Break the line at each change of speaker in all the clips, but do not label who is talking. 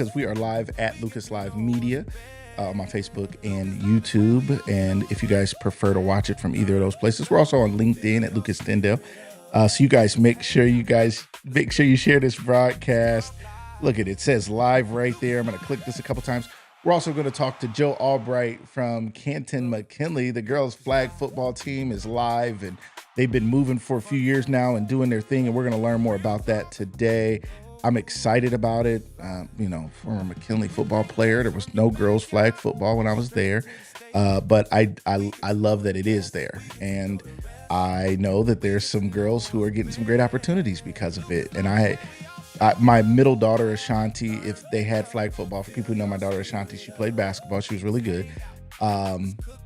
because we are live at Lucas Live Media on my Facebook and YouTube. And if you guys prefer to watch it from either of those places, we're also on LinkedIn at Lucas Tyndale. So you guys make sure you share this broadcast. Look at it, says live right there. I'm going to click this a couple times. We're also going to talk to Joe Albright from Canton, McKinley. The girls' flag football team is live, and they've been moving for a few years now and doing their thing, and we're going to learn more about that today. I'm excited about it. Former McKinley football player. There was no girls' flag football when I was there, but I love that it is there, and I know that there's some girls who are getting some great opportunities because of it, and my middle daughter, Ashanti, if they had flag football, for people who know my daughter, Ashanti, she played basketball. She was really good.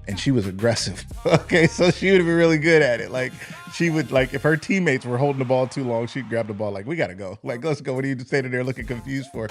And she was aggressive. Okay, so she would be really good at it. Like, she would, like, if her teammates were holding the ball too long, she'd grab the ball, like, we got to go. Like, let's go. What are you standing there looking confused for?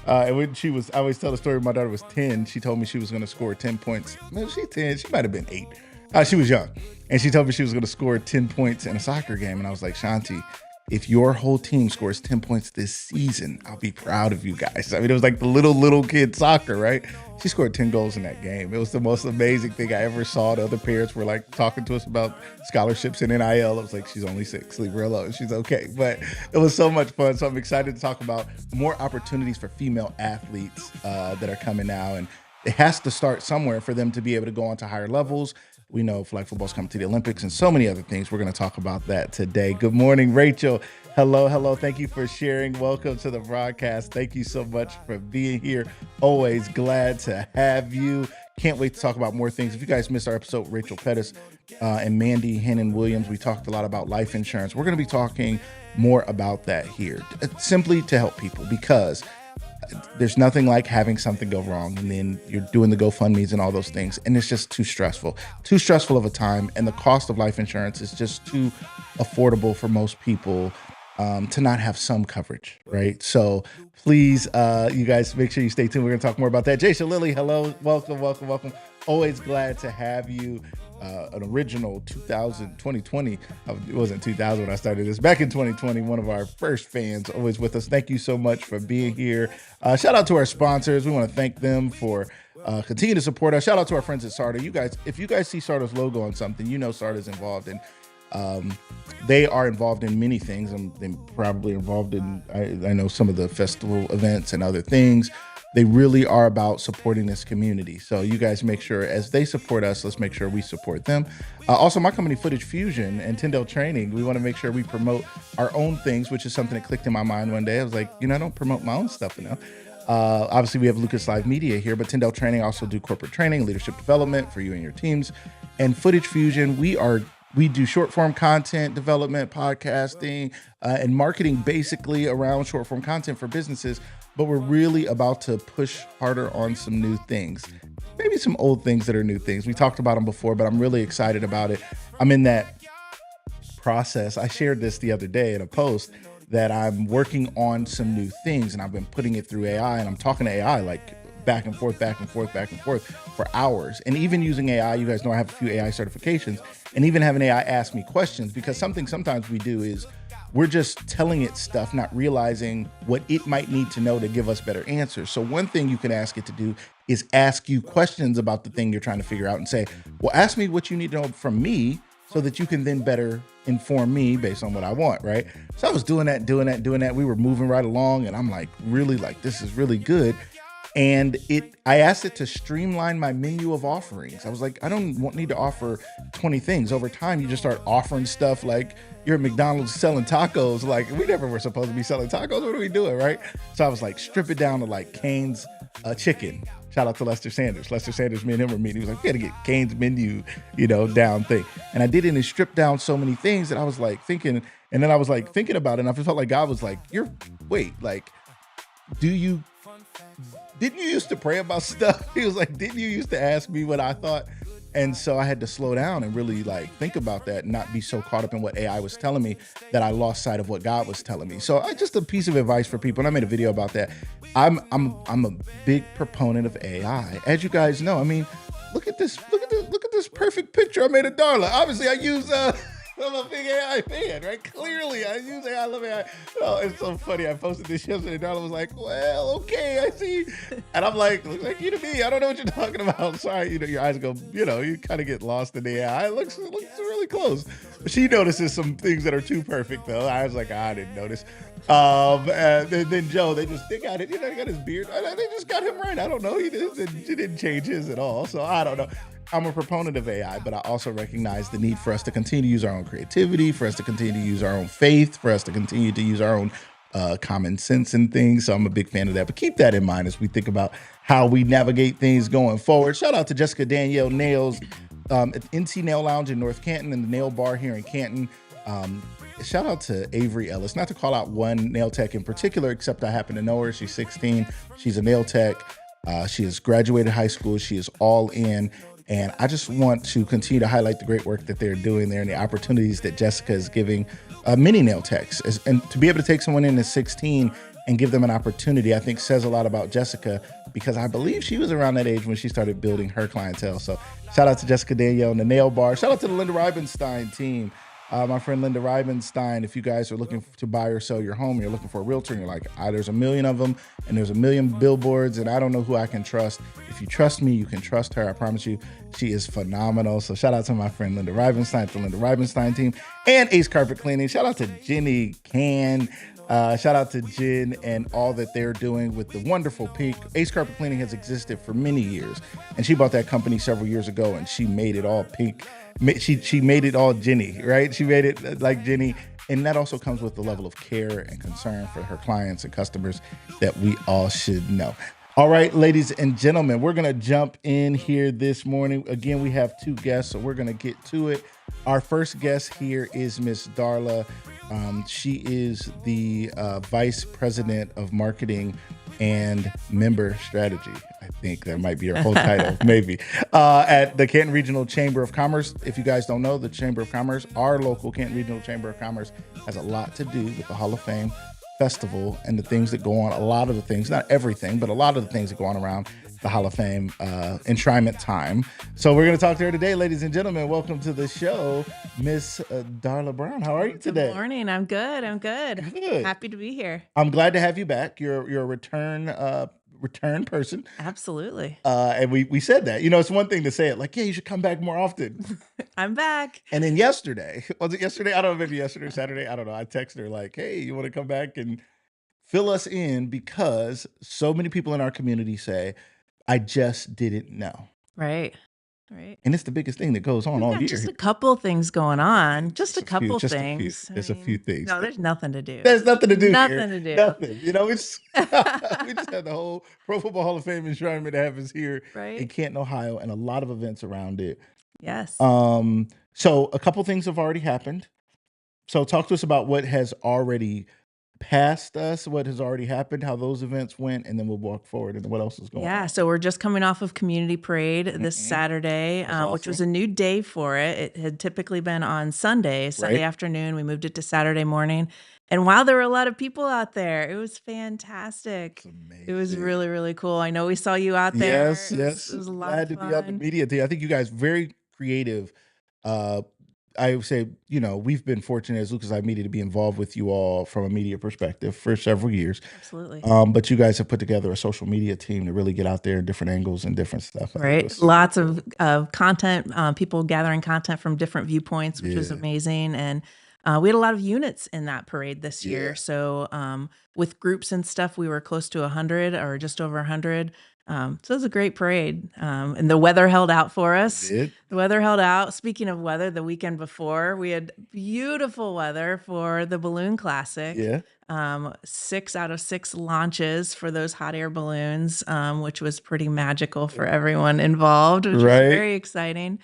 And when I always tell the story when my daughter was 10, she told me she was going to score 10 points. No, she's 10. She might have been 8. She was young. And she told me she was going to score 10 points in a soccer game. And I was like, Shanti, if your whole team scores 10 points this season, I'll be proud of you guys. I mean, it was like the little kid soccer, right? She scored 10 goals in that game. It was the most amazing thing I ever saw. The other parents were like talking to us about scholarships and NIL. I was like, she's only 6, leave her alone. She's okay. But it was so much fun. So I'm excited to talk about more opportunities for female athletes that are coming now. And it has to start somewhere for them to be able to go on to higher levels. We know flag football's coming to the Olympics and so many other things. We're going to talk about that today. Good morning, Rachel. Hello. Thank you for sharing. Welcome to the broadcast. Thank you so much for being here. Always glad to have you. Can't wait to talk about more things. If you guys missed our episode with Rachel Pettis and Mandy Hennon-Williams, we talked a lot about life insurance. We're going to be talking more about that here, simply to help people, because there's nothing like having something go wrong and then you're doing the GoFundMes and all those things, and it's just too stressful of a time, and the cost of life insurance is just too affordable for most people to not have some coverage, right? So please, you guys, make sure you stay tuned. We're going to talk more about that. Jason Lilly, hello, welcome. Always glad to have you. An original 2020. It wasn't 2000 when I started this. Back in 2020, one of our first fans, always with us. Thank you so much for being here. Shout out to our sponsors. We want to thank them for continuing to support us. Shout out to our friends at SARTA. You guys, if you guys see SARTA's logo on something, you know SARTA's involved in. They are involved in many things. They're probably involved in, I know, some of the festival events and other things. They really are about supporting this community. So you guys make sure, as they support us, let's make sure we support them. Also, my company, Footage Fusion and Tyndale Training, we want to make sure we promote our own things, which is something that clicked in my mind one day. I was like, I don't promote my own stuff enough. Obviously, we have Lucas Live Media here, but Tyndale Training also do corporate training, leadership development for you and your teams. And Footage Fusion, we do short form content development, podcasting, and marketing basically around short form content for businesses. But we're really about to push harder on some new things, maybe some old things that are new things. We talked about them before, but I'm really excited about it. I'm in that process. I shared this the other day in a post that I'm working on some new things, and I've been putting it through AI, and I'm talking to AI like back and forth for hours. And even using AI, you guys know I have a few AI certifications, and even having AI ask me questions, because something sometimes we do is we're just telling it stuff, not realizing what it might need to know to give us better answers. So one thing you can ask it to do is ask you questions about the thing you're trying to figure out and say, well, ask me what you need to know from me so that you can then better inform me based on what I want, right? So I was doing that. We were moving right along, and I'm like, really, like, this is really good. And I asked it to streamline my menu of offerings. I was like, I don't need to offer 20 things. Over time, you just start offering stuff like you're at McDonald's selling tacos. Like, we never were supposed to be selling tacos. What are we doing, right? So I was like, strip it down to like Cane's chicken. Shout out to Lester Sanders. Lester Sanders, me and him were meeting. He was like, we got to get Cane's menu, down thing. And I did it, and it stripped down so many things that I was like thinking, and then I was like thinking about it, and I felt like God was like, didn't you used to pray about stuff? He was like, didn't you used to ask me what I thought? And so I had to slow down and really like think about that and not be so caught up in what AI was telling me that I lost sight of what God was telling me. So just a piece of advice for people, and I made a video about that. I'm a big proponent of AI. As you guys know, I mean, look at this perfect picture I made of Darla. Obviously I use I'm a big AI fan, right? Clearly, I use AI. I love AI. Oh, it's so funny. I posted this yesterday. Darla was like, "Well, okay, I see," and I'm like, "Looks like you to me. I don't know what you're talking about." Sorry, your eyes go. You kind of get lost in the AI. It looks really close. She notices some things that are too perfect, though. I was like, I didn't notice. And then Joe, they got it. They got his beard. They just got him right. I don't know. She didn't change his at all. So I don't know. I'm a proponent of AI, but I also recognize the need for us to continue to use our own creativity, for us to continue to use our own faith, for us to continue to use our own common sense and things. So I'm a big fan of that. But keep that in mind as we think about how we navigate things going forward. Shout out to Jessica Danielle Nails at NC Nail Lounge in North Canton and the Nail Bar here in Canton. Shout out to Avery Ellis, not to call out one nail tech in particular, except I happen to know her. She's 16. She's a nail tech. She has graduated high school. She is all in. And I just want to continue to highlight the great work that they're doing there and the opportunities that Jessica is giving many nail techs. And to be able to take someone in at 16 and give them an opportunity, I think says a lot about Jessica, because I believe she was around that age when she started building her clientele. So shout out to Jessica Danielle and the Nail Bar. Shout out to the Linda Reibenstein team. My friend Linda Reibenstein, if you guys are looking to buy or sell your home, you're looking for a realtor, and you're like, there's a million of them, and there's a million billboards, and I don't know who I can trust. If you trust me, you can trust her. I promise you, she is phenomenal. So shout out to my friend Linda Reibenstein, the Linda Reibenstein team, and Ace Carpet Cleaning. Shout out to Jenny Can. Shout out to Jen and all that they're doing with the wonderful pink. Ace Carpet Cleaning has existed for many years, and she bought that company several years ago, and she made it all pink. She made it all Jenny, right? She made it like Jenny, and that also comes with the level of care and concern for her clients and customers that we all should know. All right, ladies and gentlemen, we're going to jump in here this morning. Again, we have two guests, so we're going to get to it. Our first guest here is Miss Darla. She is the Vice President of Marketing and Member Strategy. I think that might be her whole title, maybe, at the Canton Regional Chamber of Commerce. If you guys don't know, the Chamber of Commerce, our local Canton Regional Chamber of Commerce, has a lot to do with the Hall of Fame Festival and the things that go on, a lot of the things, not everything, but a lot of the things that go on around the Hall of Fame Enshrinement time. So we're going to talk to her today, ladies and gentlemen. Welcome to the show, Miss Darla Brown. How are you today?
Good morning. I'm good.
Good.
Happy to be here.
I'm glad to have you back. You're a return person.
Absolutely.
And we said that. It's one thing to say it like, yeah, you should come back more often.
I'm back.
And then yesterday, was it yesterday? I don't know, maybe yesterday or Saturday. I don't know. I texted her like, hey, you want to come back and fill us in, because so many people in our community say, I just didn't know.
Right.
And it's the biggest thing that goes on all year.
Just a couple things going on. Just a couple things.
There's a few things.
No, there's nothing to do.
There's nothing to do.
Nothing to do.
Nothing. We just had the whole Pro Football Hall of Fame enshrinement that happens here in Canton, Ohio, and a lot of events around it.
Yes.
So a couple things have already happened. So talk to us about what has already passed us, what has already happened, how those events went, and then we'll walk forward and what else is going on.
Yeah, so we're just coming off of Community Parade this Saturday, which was a new day for it. It had typically been on Sunday afternoon. We moved it to Saturday morning. And wow, there were a lot of people out there. It was fantastic. It was really, really cool. I know we saw you out there.
Yes.
It was a lot
Glad
of fun.
to be on the media team. I think you guys very creative. I would say, we've been fortunate as Lucas I Media to be involved with you all from a media perspective for several years.
Absolutely.
But you guys have put together a social media team to really get out there in different angles and different stuff.
Right. Lots of content, people gathering content from different viewpoints, which was amazing. And we had a lot of units in that parade this year. So with groups and stuff, we were close to 100 or just over 100. So it was a great parade. And the weather held out for us. The weather held out. Speaking of weather, the weekend before, we had beautiful weather for the Balloon Classic. 6 out of 6 launches for those hot air balloons, which was pretty magical for everyone involved, which was very exciting.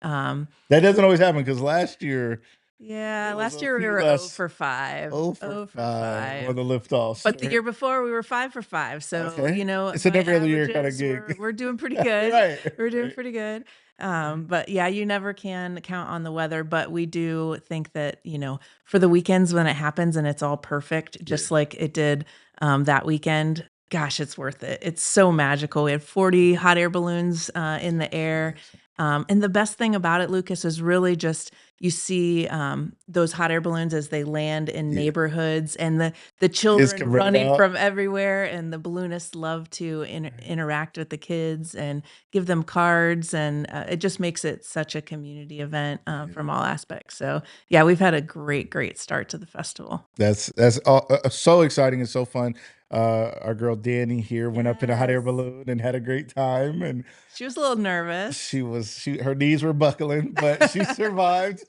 That doesn't always happen, because last year...
Yeah, last year we were 0 for 5.
0 for 5 on the liftoffs.
But the year before we were 5 for 5. So,
it's an every other year kind of gig.
We're doing pretty good. We're doing pretty good. But yeah, you never can count on the weather, but we do think that, for the weekends when it happens and it's all perfect, just like it did that weekend, gosh, it's worth it. It's so magical. We had 40 hot air balloons in the air. And the best thing about it, Lucas, is really just you see those hot air balloons as they land in neighborhoods, and the
Kids
children
can run it
running
out.
from everywhere, and the balloonists love to interact with the kids and give them cards, and it just makes it such a community event from all aspects. So yeah, we've had a great start to the festival.
That's so exciting and so fun. Our girl Danny here went up in a hot air
Yes.
balloon and had a great time, and
She was a little nervous.
her knees were buckling, but she survived.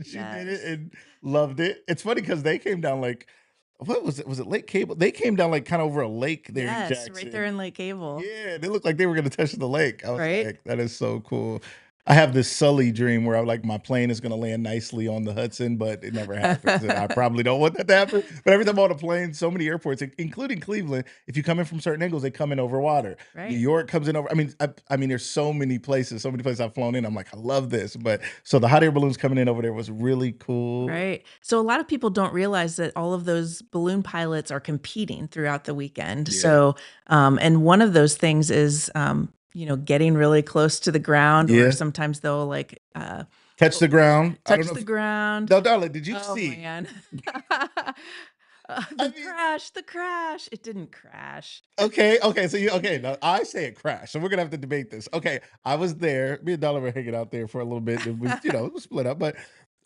She did it
Yes.
and loved it. It's funny because they came down like, what was it? Was it Lake Cable? They came down like kind of over a lake there in
Yes, right there
Jackson.
in Lake Cable.
Yeah, they looked like they were gonna touch the lake. I was
Right?
like, that is so cool. I have this Sully dream where I like my plane is gonna land nicely on the Hudson, but it never happens, and I probably don't want that to happen. But every time I'm on a plane, so many airports, including Cleveland, if you come in from certain angles, they come in over water. New
Right.
York comes in over. I mean, there's so many places I've flown in. I'm like, I love this. But so the hot air balloons coming in over there was really cool.
Right. So a lot of people don't realize that all of those balloon pilots are competing throughout the weekend.
Yeah,
So, and one of those things is, getting really close to the ground, or
yeah.
sometimes they'll
Catch the ground. I don't
touch
know.
the ground.
No, darling, did you
Oh
see?
man.
I
The
mean,
crash, the crash. It didn't crash.
okay, so now I say it crashed, so we're gonna have to debate this. Okay, I was there. Me and Dollar were hanging out there for a little bit. And it was split up, but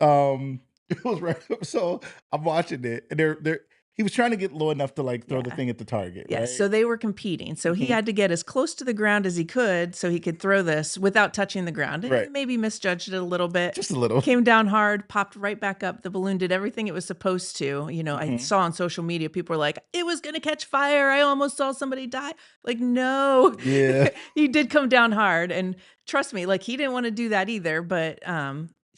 it was right. So I'm watching it, and he was trying to get low enough to like throw the
Yeah.
thing at the target,
Yes,
right?
so they were competing. So he
Mhm.
had to get as close to the ground as he could so he could throw this without touching the ground. And he
Right,
maybe misjudged it a little bit.
just a little.
Came down hard, popped right back up. The balloon did everything it was supposed to. I
Mhm.
saw on social media people were like, "It was going to catch fire. I almost saw somebody die." Like, no.
Yeah,
He did come down hard, and trust me, like he didn't want to do that either, but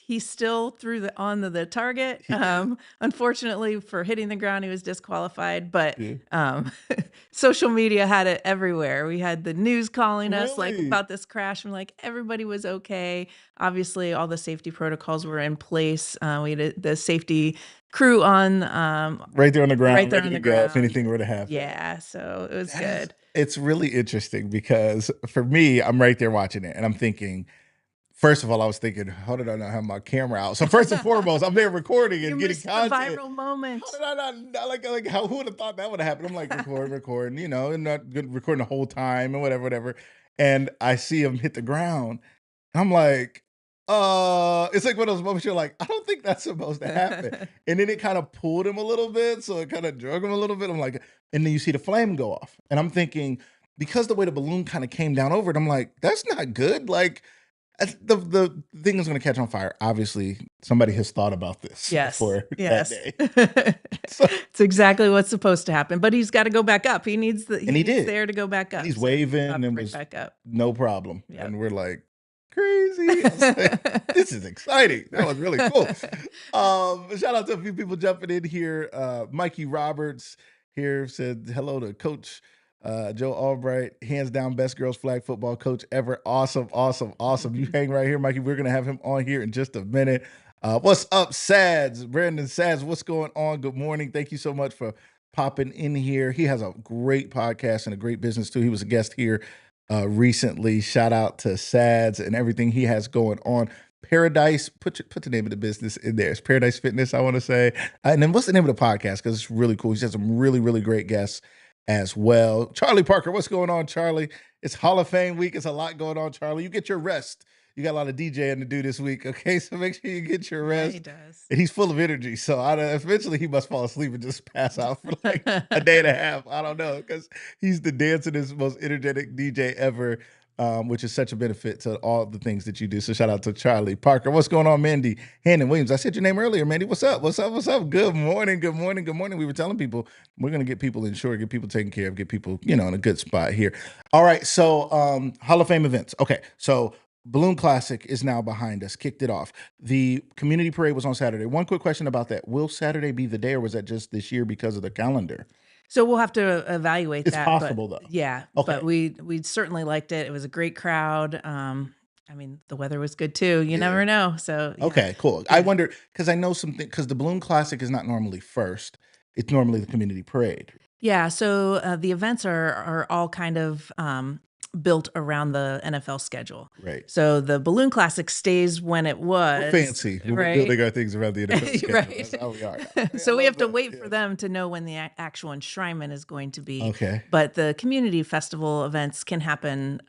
he still threw the target.
he did.
Unfortunately for hitting the ground, he was disqualified, but
Yeah.
um social media had it everywhere. We had the news calling us like
Really?
about this crash, and like everybody was okay. Obviously, all the safety protocols were in place. We had the safety crew on
Right there on the
right
ground,
there
ready
on
to
the
go if
ground.
anything were to happen.
Yeah, so it was
That is
good.
it's really interesting because for me, I'm right there watching it and I'm thinking, first of all, I was thinking, how did I not have my camera out? So first and foremost, I'm there recording
You
and getting
missed the
content.
viral
How
moment.
did I not like how who would have thought that would have happened? I'm like recording, and not good recording the whole time and whatever. And I see him hit the ground. And I'm like, it's like one of those moments you're like, I don't think that's supposed to happen. And then it kind of pulled him a little bit, so it kind of drug him a little bit. I'm like, and then you see the flame go off. And I'm thinking, because the way the balloon kind of came down over it, I'm like, that's not good. Like the thing is going to catch on fire. Obviously, somebody has thought about this
Yes,
before that
yes.
day. So,
It's exactly what's supposed to happen, but he's gotta go back up. He
and he
needs
did.
the air to go back
And
up,
he's
so he
waving
popped
and
right
was
back up.
no problem.
Yep.
And we're like, crazy. I was like, this is exciting. That was really cool. Shout out to a few people jumping in here. Mikey Roberts here said hello to Coach Joe Albright, hands down best girls flag football coach ever. Awesome, awesome, awesome. You hang right here, Mikey. We're gonna have him on here in just a minute. What's up, Sads? Brandon Sads, what's going on? Good morning. Thank you so much for popping in here. He has a great podcast and a great business too. He was a guest here recently. Shout out to Sads and everything he has going on. Paradise, put the name of the business in there. It's Paradise Fitness, I want to say. And then what's the name of the podcast? Because it's really cool. He's had some really, really great guests as well. Charlie Parker, what's going on, Charlie? It's Hall of Fame week. It's a lot going on, Charlie. You get your rest. You got a lot of DJing to do this week, okay? So make sure you get your
Yeah, he
rest.
does.
And he's full of energy. So eventually he must fall asleep and just pass out for like a day and a half. I don't know, because he's the dancingest, most energetic DJ ever, which is such a benefit to all the things that you do. So shout out to Charlie Parker. What's going on, Mandy? Hannon Williams. I said your name earlier, Mandy. What's up? What's up? What's up? Good morning. Good morning. Good morning. We were telling people we're going to get people insured, get people taken care of, get people, in a good spot here. All right. So Hall of Fame events. Okay. So Balloon Classic is now behind us, kicked it off. The community parade was on Saturday. One quick question about that. Will Saturday be the day, or was that just this year because of the calendar?
So we'll have to evaluate
It's
that, but
possible though.
yeah,
Okay.
but we certainly liked it. It was a great crowd. I mean, the weather was good too. You
Yeah.
never know. So yeah.
Okay, cool. I wonder because I know something because the Balloon Classic is not normally first. It's normally the community parade.
Yeah, so the events are all kind of built around the NFL schedule.
Right.
So the Balloon Classic stays when it was.
We're fancy. We're
right?
building our things around the NFL schedule.
Right.
That's how we are now. Hey, I
So we
love
have to
that.
wait for
Yes.
them to know when the actual enshrinement is going to be.
Okay.
But the community festival events can happen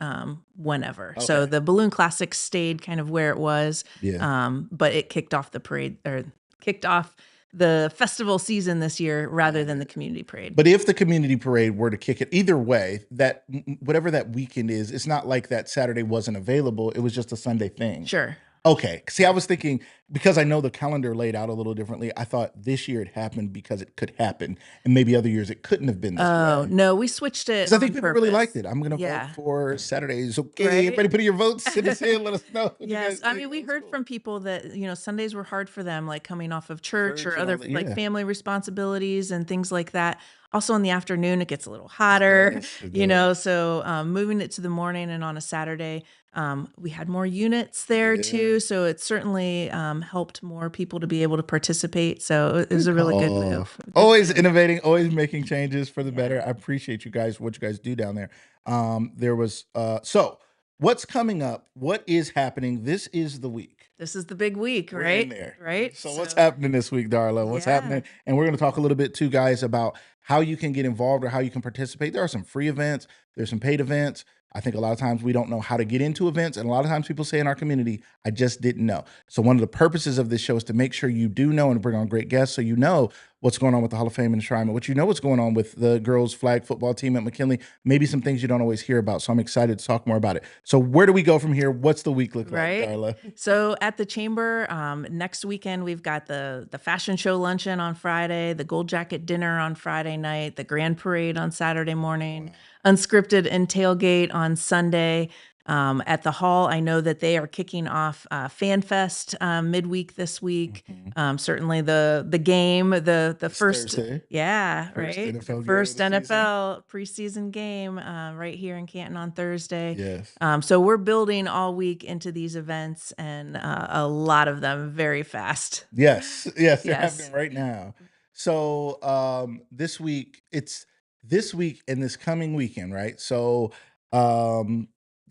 whenever. So
Okay.
the Balloon Classic stayed kind of where it was.
Yeah.
But it kicked off the parade, or kicked off the festival season this year rather than the community parade.
But if the community parade were to kick it, either way, that whatever that weekend is, it's not like that Saturday wasn't available. It was just a Sunday thing.
Sure.
Okay. See, I was thinking, because I know the calendar laid out a little differently, I thought this year it happened because it could happen, and maybe other years it couldn't have been this
Oh,
way.
no, we switched it
Because I think
on
people really
purpose.
liked it. I'm going to
Yeah.
vote for Saturdays. Okay,
Right?
everybody put in your votes. Send us in. Let us know. What you
Yes.
guys
I
think.
mean, we
That's
heard
cool.
from people that, Sundays were hard for them, like coming off of church
Church
or
and all
other
that,
like
yeah.
family responsibilities and things like that. Also in the afternoon, it gets a little hotter,
Yes, it does.
so moving it to the morning and on a Saturday, we had more units there
Yeah.
too. So it certainly helped more people to be able to participate. So it was
Good
a really good
call.
move. Good
Always
move.
innovating, always making changes for the better.
Yeah.
I appreciate you guys, what you guys do down there. There was so what's coming up? What is happening? This is the week.
This is the big week,
We're in
right?
there.
Right?
So what's happening this week, Darla? What's
Yeah.
happening? And we're going to talk a little bit too, guys, about how you can get involved or how you can participate. There are some free events. There's some paid events. I think a lot of times we don't know how to get into events. And a lot of times people say in our community, I just didn't know. So one of the purposes of this show is to make sure you do know and bring on great guests so you know what's going on with the Hall of Fame and Enshrinement, what you know what's going on with the girls flag football team at McKinley, maybe some things you don't always hear about. So I'm excited to talk more about it. So where do we go from here? What's the week look like,
Right.
Darla?
So at the chamber, next weekend we've got the fashion show luncheon on Friday, the gold jacket dinner on Friday night, the grand parade on Saturday morning, unscripted and tailgate on Sunday. At the hall, I know that they are kicking off Fan Fest midweek this week. Certainly the game, the
It's
first,
Thursday.
yeah,
First
right,
NFL game
the
of
first
the season.
NFL preseason game right here in Canton on Thursday.
Yes.
So we're building all week into these events, and a lot of them very fast.
Yes, yes, they're
Yes.
happening right now. So this week, it's this week and this coming weekend, right? So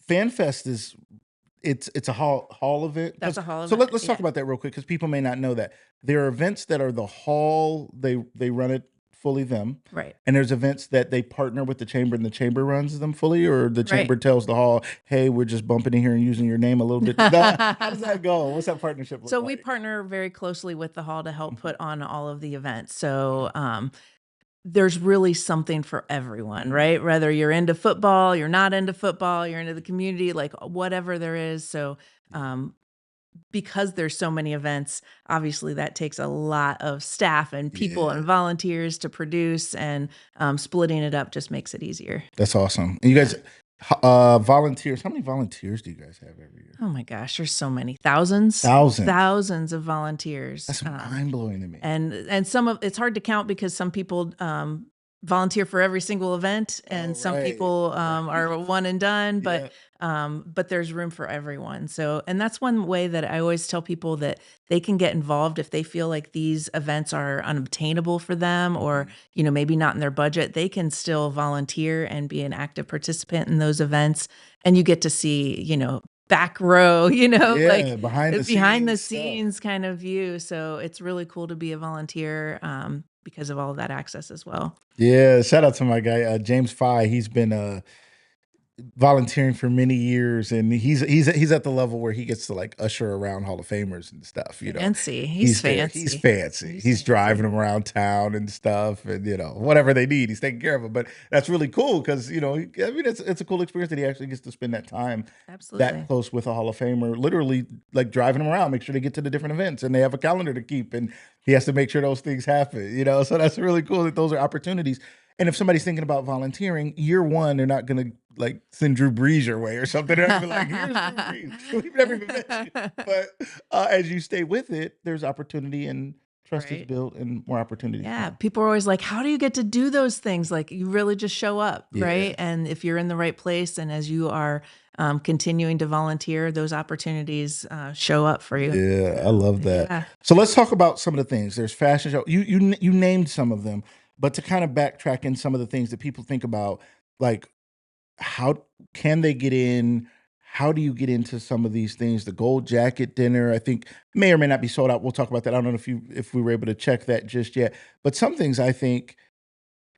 FanFest is it's a hall event.
That's a hall
So
event.
let's talk
Yeah.
about that real quick because people may not know that there are events that are the hall, they run it fully them.
Right.
And there's events that they partner with the chamber and the chamber runs them fully, or the chamber
Right.
tells the hall, hey, we're just bumping in here and using your name a little bit. How does that go? What's that partnership look
So
like?
we partner very closely with the hall to help
Mhm.
put on all of the events. So there's really something for everyone, right? Whether you're into football, you're not into football, you're into the community, like whatever there is. So because there's so many events, obviously that takes a lot of staff and people and
Yeah.
volunteers to produce, and splitting it up just makes it easier.
That's awesome. And you guys, volunteers, how many volunteers do you guys have every year?
Oh my gosh, there's so many thousands of volunteers.
That's mind blowing to me.
And some of it's hard to count because some people volunteer for every single event, and some
right.
people are one and done,
Yeah.
but there's room for everyone. So, and that's one way that I always tell people that they can get involved if they feel like these events are unobtainable for them, or maybe not in their budget. They can still volunteer and be an active participant in those events, and you get to see back row, like
behind the
behind the
scenes stuff.
scenes kind of view. So it's really cool to be a volunteer because of all of that access as well.
Yeah, shout out to my guy James Fye. He's been volunteering for many years, and he's at the level where he gets to like usher around Hall of Famers and stuff.
Fancy. He's
there.
fancy.
He's fancy.
He's
He's
fancy.
driving them around town and stuff, and whatever they need, he's taking care of them. But that's really cool because I mean it's a cool experience that he actually gets to spend that time
Absolutely.
that close with a Hall of Famer, literally like driving them around, make sure they get to the different events, and they have a calendar to keep, and he has to make sure those things happen. So that's really cool that those are opportunities. And if somebody's thinking about volunteering, year one, they're not gonna like send Drew Brees your way or something. They're not gonna be like, here's Drew Brees. We've never even met you. But as you stay with it, there's opportunity and trust is
Right.
built and more opportunities.
Yeah,
come.
people are always like, how do you get to do those things? Like, you really just show up,
Yeah.
right? And if you're in the right place, and as you are continuing to volunteer, those opportunities show up for you.
Yeah, I love that.
Yeah.
So let's talk about some of the things. There's fashion show. You named some of them, but to kind of backtrack in some of the things that people think about, like how can they get in? How do you get into some of these things? The gold jacket dinner, I think, may or may not be sold out. We'll talk about that. I don't know if we were able to check that just yet, but some things I think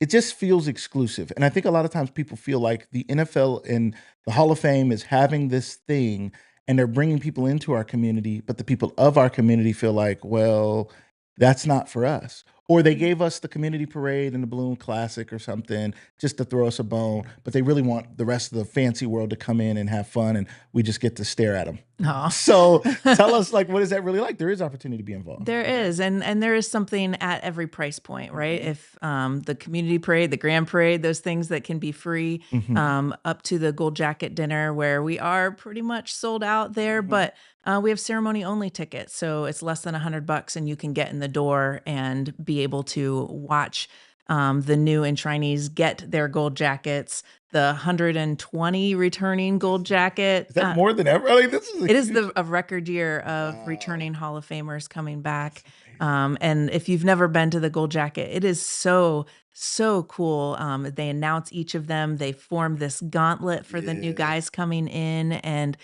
it just feels exclusive. And I think a lot of times people feel like the NFL and the Hall of Fame is having this thing and they're bringing people into our community, but the people of our community feel like, well, that's not for us. Or they gave us the community parade and the balloon classic or something just to throw us a bone, but they really want the rest of the fancy world to come in and have fun, and we just get to stare at them.
No.
So tell us, like, what is that really like? There is opportunity to be involved.
There is, and there is something at every price point, right? If the community parade, the grand parade, those things that can be free, up to the gold jacket dinner, where we are pretty much sold out there, but we have ceremony only tickets, so it's less than $100, and you can get in the door and be able to watch the new enshrinees get their gold jackets. The 120 returning gold jacket.
Is that more than ever? I mean, this is
it is a record year of returning Hall of Famers coming back. And if you've never been to the gold jacket, it is so cool. They announce each of them. They form this gauntlet for the new guys coming in, and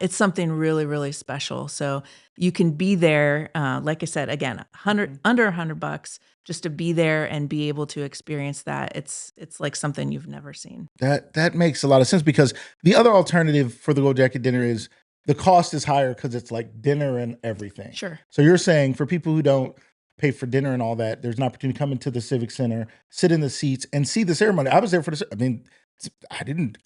it's something really, really special. So you can be there, like I said, again, under $100, just to be there and be able to experience that. It's like something you've never seen.
That makes a lot of sense, because the other alternative for the gold jacket dinner is the cost is higher because it's like dinner and everything.
Sure.
So you're saying for people who don't pay for dinner and all that, there's an opportunity to come into the Civic Center, sit in the seats, and see the ceremony. I was there for I mean,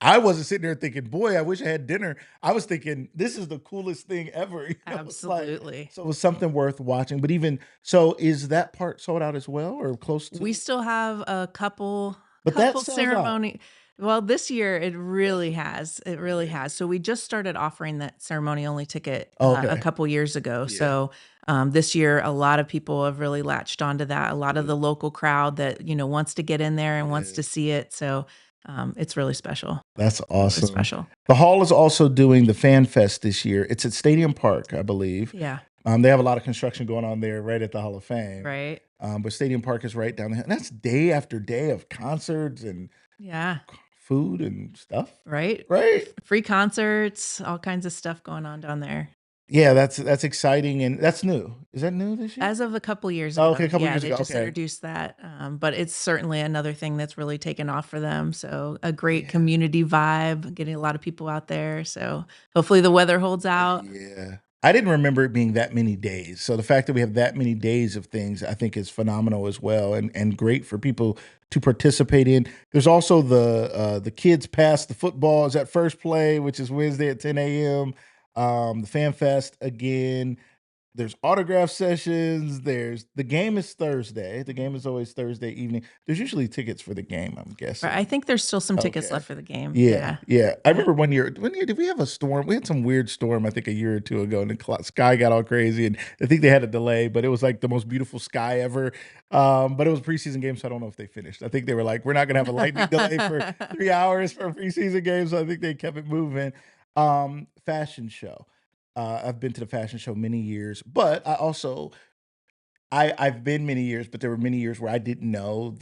I wasn't sitting there thinking, boy, I wish I had dinner. I was thinking, this is the coolest thing ever. You know,
Absolutely.
so it was something worth watching. But even so, is that part sold out as well, or close to?
We still have a couple
But that sells
ceremony. Well, this year it really has. It really has. So we just started offering that ceremony only ticket a couple years ago. So this year, a lot of people have really latched onto that. A lot of the local crowd that wants to get in there and wants to see it. So it's really special.
That's awesome.
Really special.
The Hall is also doing the Fan Fest this year. It's at Stadium Park, I believe.
Yeah.
They have a lot of construction going on there right at the Hall of Fame.
Right.
But Stadium Park is right down there. And that's day after day of concerts and food and stuff.
Right.
Right.
Free concerts, all kinds of stuff going on down there.
Yeah, that's exciting, and that's new. Is that new this year?
As of a couple years ago.
Oh, okay, a couple years
they
ago.
just introduced that. But it's certainly another thing that's really taken off for them. So a great community vibe, getting a lot of people out there. So hopefully the weather holds out.
Yeah. I didn't remember it being that many days. So the fact that we have that many days of things, I think, is phenomenal as well, and great for people to participate in. There's also the kids pass the football is at first play, which is Wednesday at 10 a.m. The Fan Fest again. There's autograph sessions. There's the game is Thursday. The game is always Thursday evening. There's usually tickets for the game, I'm guessing.
I think there's still some tickets left for the game.
Yeah. I remember one year, did we have a storm? We had some weird storm, I think a year or two ago, and the sky got all crazy, and I think they had a delay, but it was like the most beautiful sky ever. But it was a preseason game, so I don't know if they finished. I think they were like, we're not going to have a lightning delay for 3 hours for a preseason game, so I think they kept it moving. Fashion show. I've been to the fashion show many years, but I've been many years, but there were many years where I didn't know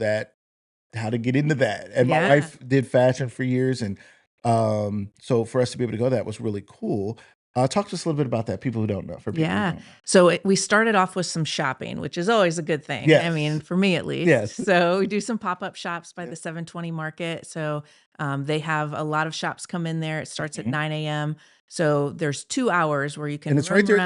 how to get into that. And my wife did fashion for years, and so for us to be able to go, that was really cool. Talk to us a little bit about that. People who don't know. For people who don't know.
So we started off with some shopping, which is always a good thing.
Yes.
I mean, for me at least.
Yes.
So we do some pop-up shops by the 720 market. So they have a lot of shops come in there. It starts at 9 a.m. So there's 2 hours where you can.
And it's right there.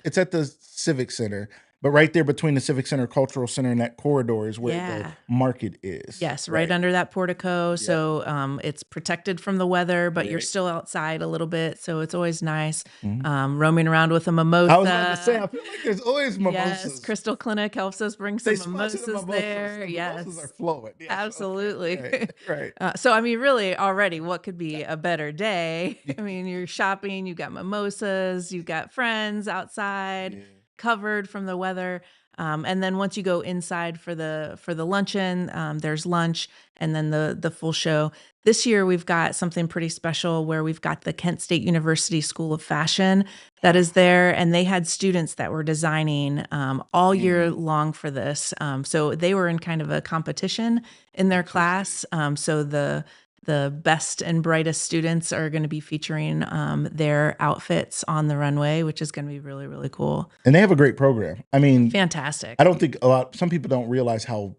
It's
at the Civic Center. But right there between the Civic Center, Cultural Center, and that corridor is where the market is.
Yes, right under that portico. So it's protected from the weather, but you're still outside a little bit. So it's always nice roaming around with a mimosa.
I was about to say, I feel like there's always mimosas.
Yes, Crystal Clinic helps us bring some mimosas there.
The
yes,
mimosas are flowing. Yes.
Absolutely.
Right.
So, I mean, really, already, what could be a better day? I mean, you're shopping, you got mimosas, you got friends outside. Covered from the weather, and then once you go inside for the luncheon, there's lunch, and then the full show. This year we've got something pretty special where we've got the Kent State University School of Fashion that is there, and they had students that were designing all year long for this. So they were in kind of a competition in their class. So the the best and brightest students are going to be featuring their outfits on the runway, which is going to be really, really cool.
And they have a great program. I mean,
Fantastic.
I don't think some people don't realize how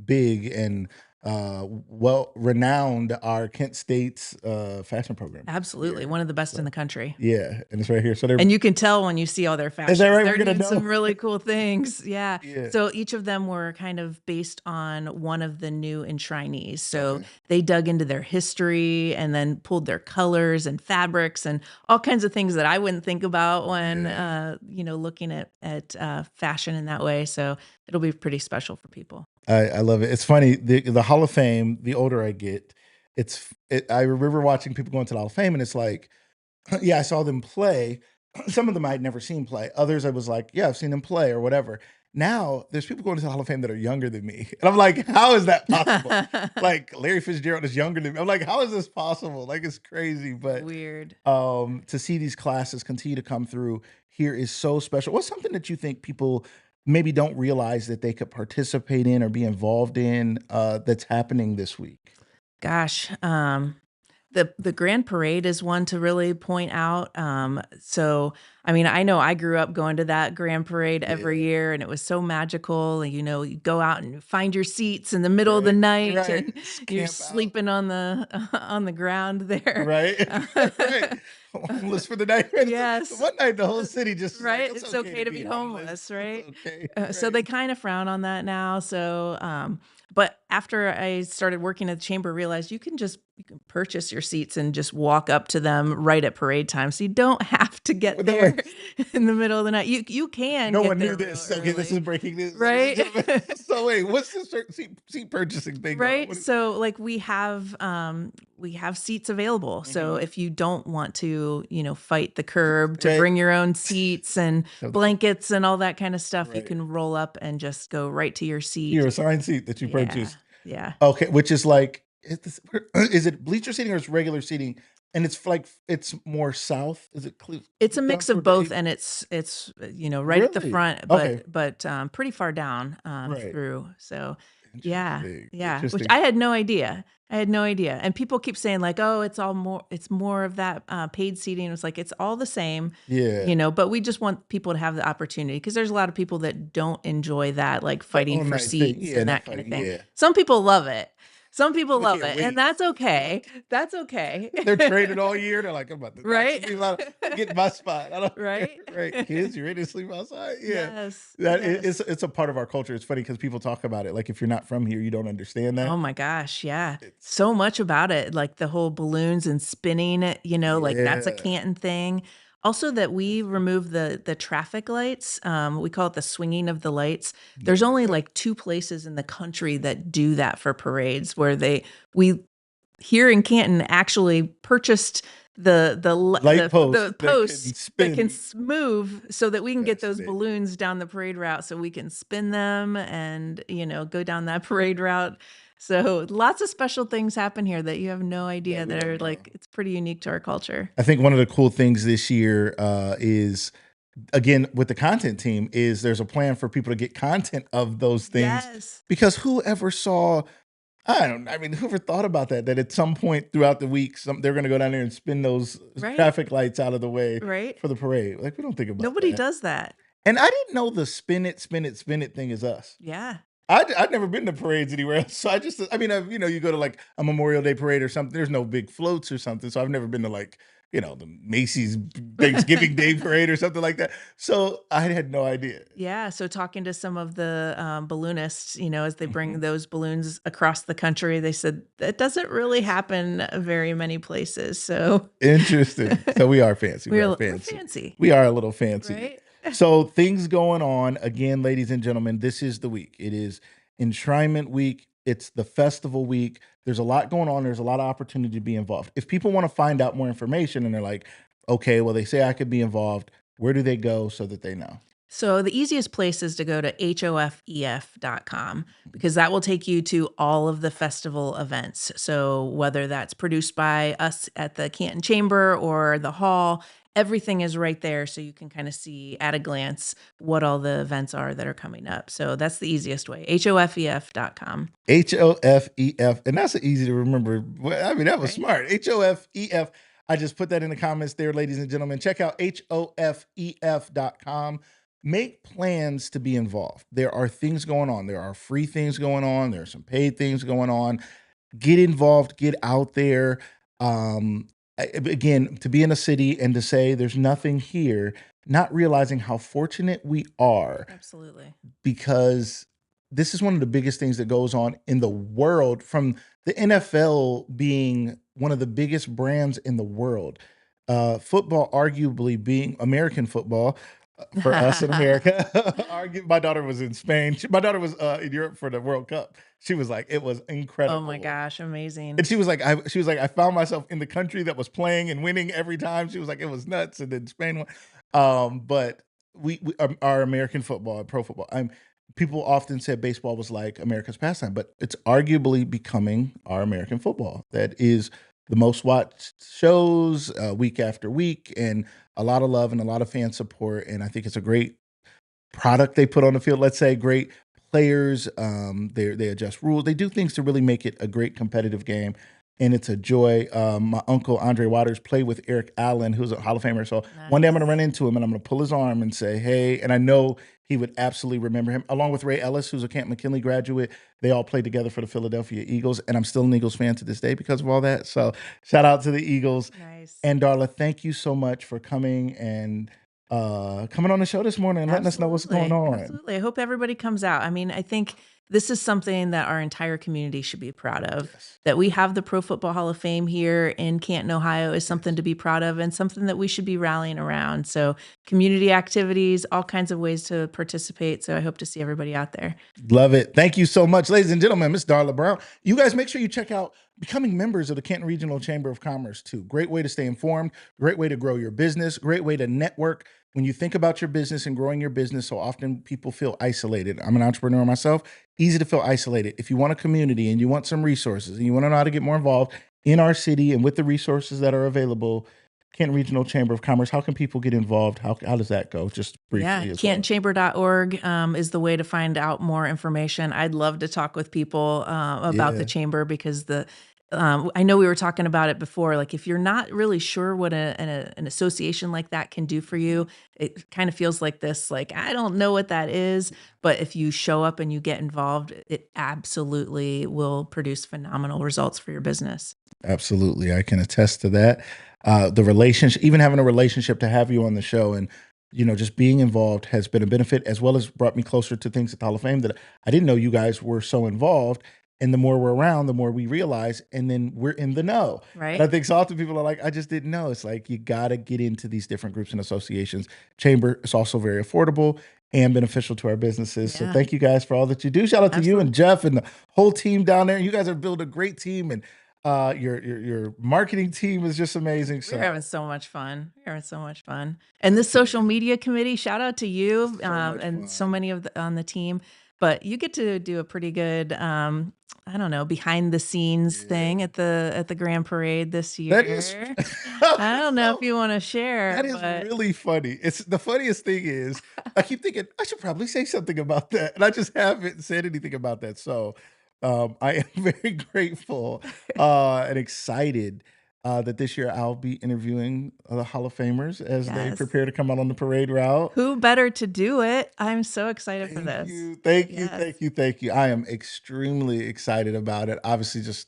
big and well renowned our Kent State's fashion program.
Absolutely. One of the best in the country.
Yeah, and it's right here. So
and you can tell when you see all their fashions.
Is that right?
They're
We're gonna
doing
know
some really cool things. Yeah.
Yeah.
So each of them were kind of based on one of the new enshrinees. So they dug into their history and then pulled their colors and fabrics and all kinds of things that I wouldn't think about when looking at fashion in that way. So it'll be pretty special for people.
I love it. It's funny, the Hall of Fame, the older I get, I remember watching people go into the Hall of Fame and it's like, yeah, I saw them play. Some of them I'd never seen play. Others I was like, yeah, I've seen them play or whatever. Now there's people going to the Hall of Fame that are younger than me. And I'm like, how is that possible? Like Larry Fitzgerald is younger than me. I'm like, how is this possible? Like, it's crazy. But
weird.
To see these classes continue to come through here is so special. What's something that you think people maybe don't realize that they could participate in or be involved in that's happening this week?
Gosh, the Grand Parade is one to really point out. So, I mean, I know I grew up going to that Grand Parade every year, and it was so magical. And, you go out and find your seats in the middle of the night, and you're sleeping on the ground there.
Right. Homeless for the night.
Yes.
One night, the whole city just
right. It's okay to be homeless, right?
Okay.
So they kind of frown on that now. So, but after I started working at the chamber, I realized you can purchase your seats and just walk up to them right at parade time. So you don't have to get there in the middle of the night. You can.
No one knew this. Okay, this is breaking news.
Right.
So wait, what's this seat purchasing thing?
Right. So like we have seats available. So if you don't want to, fight the curb to bring your own seats and blankets and all that kind of stuff, you can roll up and just go right to your seat.
Your assigned seat that you purchased.
Yeah.
Okay, which is like, is it bleacher seating or is regular seating? And it's more south. Is it?
It's a mix of both, and it's right at the front, but pretty far down through. So yeah. Which I had no idea. And people keep saying like, oh, it's more of that paid seating. It's like, it's all the same.
Yeah.
But we just want people to have the opportunity because there's a lot of people that don't enjoy that, like fighting for seats and that kind of thing. Yeah. Some people love it. Some people love it, and that's okay. That's okay.
They're traded all year. They're like, I'm about to get my spot.
Right.
Kids, you ready to sleep outside? Yeah.
Yes.
It's a part of our culture. It's funny because people talk about it. Like if you're not from here, you don't understand that.
Oh my gosh, yeah. So much about it, like the whole balloons and spinning it, like that's a Canton thing. Also that we remove the traffic lights. We call it the swinging of the lights. There's only like 2 places in the country that do that for parades where we here in Canton actually purchased the posts that can move so that we can get those balloons down the parade route so we can spin them and, go down that parade route. So lots of special things happen here that you have no idea that are like, it's pretty unique to our culture.
I think one of the cool things this year is, again, with the content team is there's a plan for people to get content of those things.
Yes.
Because whoever thought about that at some point throughout the week, they're going to go down there and spin those traffic lights out of the way for the parade. Like we don't think about
Nobody does that.
And I didn't know the spin it thing is us.
Yeah.
I'd never been to parades anywhere else. So you go to like a Memorial Day parade or something. There's no big floats or something. So I've never been to like, the Macy's Thanksgiving Day parade or something like that. So I had no idea.
Yeah. So talking to some of the balloonists, as they bring those balloons across the country, they said that doesn't really happen very many places. So
interesting. So we are fancy.
We're fancy.
We are a little fancy.
Right?
So things going on again, ladies and gentlemen, this is the week. It is Enshrinement week. It's the festival week. There's a lot going on. There's a lot of opportunity to be involved. If people want to find out more information and they're like, okay, well, they say I could be involved, where do they go so that they know?
So the easiest place is to go to hofef.com because that will take you to all of the festival events. So whether that's produced by us at the Canton Chamber or the hall, everything is right there so you can kind of see at a glance what all the events are that are coming up. So that's the easiest way. hofef.com.
HOFEF. And that's easy to remember. I mean, that was
Right.
smart. HOFEF. I just put that in the comments there, ladies and gentlemen. Check out HOFEF.com. Make plans to be involved. There are things going on. There are free things going on. There are some paid things going on. Get involved, get out there. Again, to be in a city and to say there's nothing here, not realizing how fortunate we are.
Absolutely.
Because this is one of the biggest things that goes on in the world, from the NFL being one of the biggest brands in the world. Football, arguably being American football, for us in America. My daughter was in Spain. My daughter was in Europe for the World Cup. She was like, it was incredible.
Oh my gosh, amazing.
And she was like, I found myself in the country that was playing and winning every time. She was like, it was nuts. And then Spain won. But we our American football, pro football. People often said baseball was like America's pastime, but it's arguably becoming our American football. That is the most watched shows week after week, and a lot of love and a lot of fan support. And I think it's a great product they put on the field. Let's say great players. They adjust rules. They do things to really make it a great competitive game. And it's a joy. My uncle, Andre Waters, played with Eric Allen, who's a Hall of Famer. So one day I'm going to run into him and I'm going to pull his arm and say, hey, and I know he would absolutely remember him, along with Ray Ellis, who's a Canton McKinley graduate. They all played together for the Philadelphia Eagles, and I'm still an Eagles fan to this day because of all that. So shout out to the Eagles.
Nice.
And Darla, thank you so much for coming and coming on the show this morning and letting us know what's going on.
Absolutely. I hope everybody comes out. I mean, I think this is something that our entire community should be proud of.
Yes.
That we have the Pro Football Hall of Fame here in Canton, Ohio is something to be proud of and something that we should be rallying around. So community activities, all kinds of ways to participate. So I hope to see everybody out there.
Love it. Thank you so much, ladies and gentlemen. Miss Darla Brown. You guys make sure you check out becoming members of the Canton Regional Chamber of Commerce too. Great way to stay informed, great way to grow your business, great way to network. When you think about your business and growing your business, so often people feel isolated. I'm an entrepreneur myself. Easy to feel isolated. If you want a community and you want some resources and you want to know how to get more involved in our city and with the resources that are available, Canton Regional Chamber of Commerce, how can people get involved? How does that go? Just briefly.
Yeah, cantonchamber.org is the way to find out more information. I'd love to talk with people about the chamber because I know we were talking about it before. Like, if you're not really sure what an association like that can do for you, it kind of feels like this, like, I don't know what that is. But if you show up and you get involved, it absolutely will produce phenomenal results for your business.
Absolutely. I can attest to that. The relationship, even having a relationship to have you on the show and, just being involved has been a benefit, as well as brought me closer to things at the Hall of Fame that I didn't know you guys were so involved. And the more we're around, the more we realize, and then we're in the know.
Right.
And I think so often people are like, I just didn't know. It's like, you got to get into these different groups and associations. Chamber is also very affordable and beneficial to our businesses.
Yeah.
So thank you guys for all that you do. Shout out to you and Jeff and the whole team down there. You guys have built a great team, and your marketing team is just amazing. So
we're having so much fun. And this social media committee, shout out to you and so many on the team. But you get to do a pretty good, behind the scenes thing at the Grand Parade this year.
That is,
I don't know if you want to share.
That is really funny. It's the funniest thing is I keep thinking I should probably say something about that, and I just haven't said anything about that. So I am very grateful and excited that this year I'll be interviewing the Hall of Famers as they prepare to come out on the parade route.
Who better to do it? I'm so excited for this.
Thank you. I am extremely excited about it. Obviously, just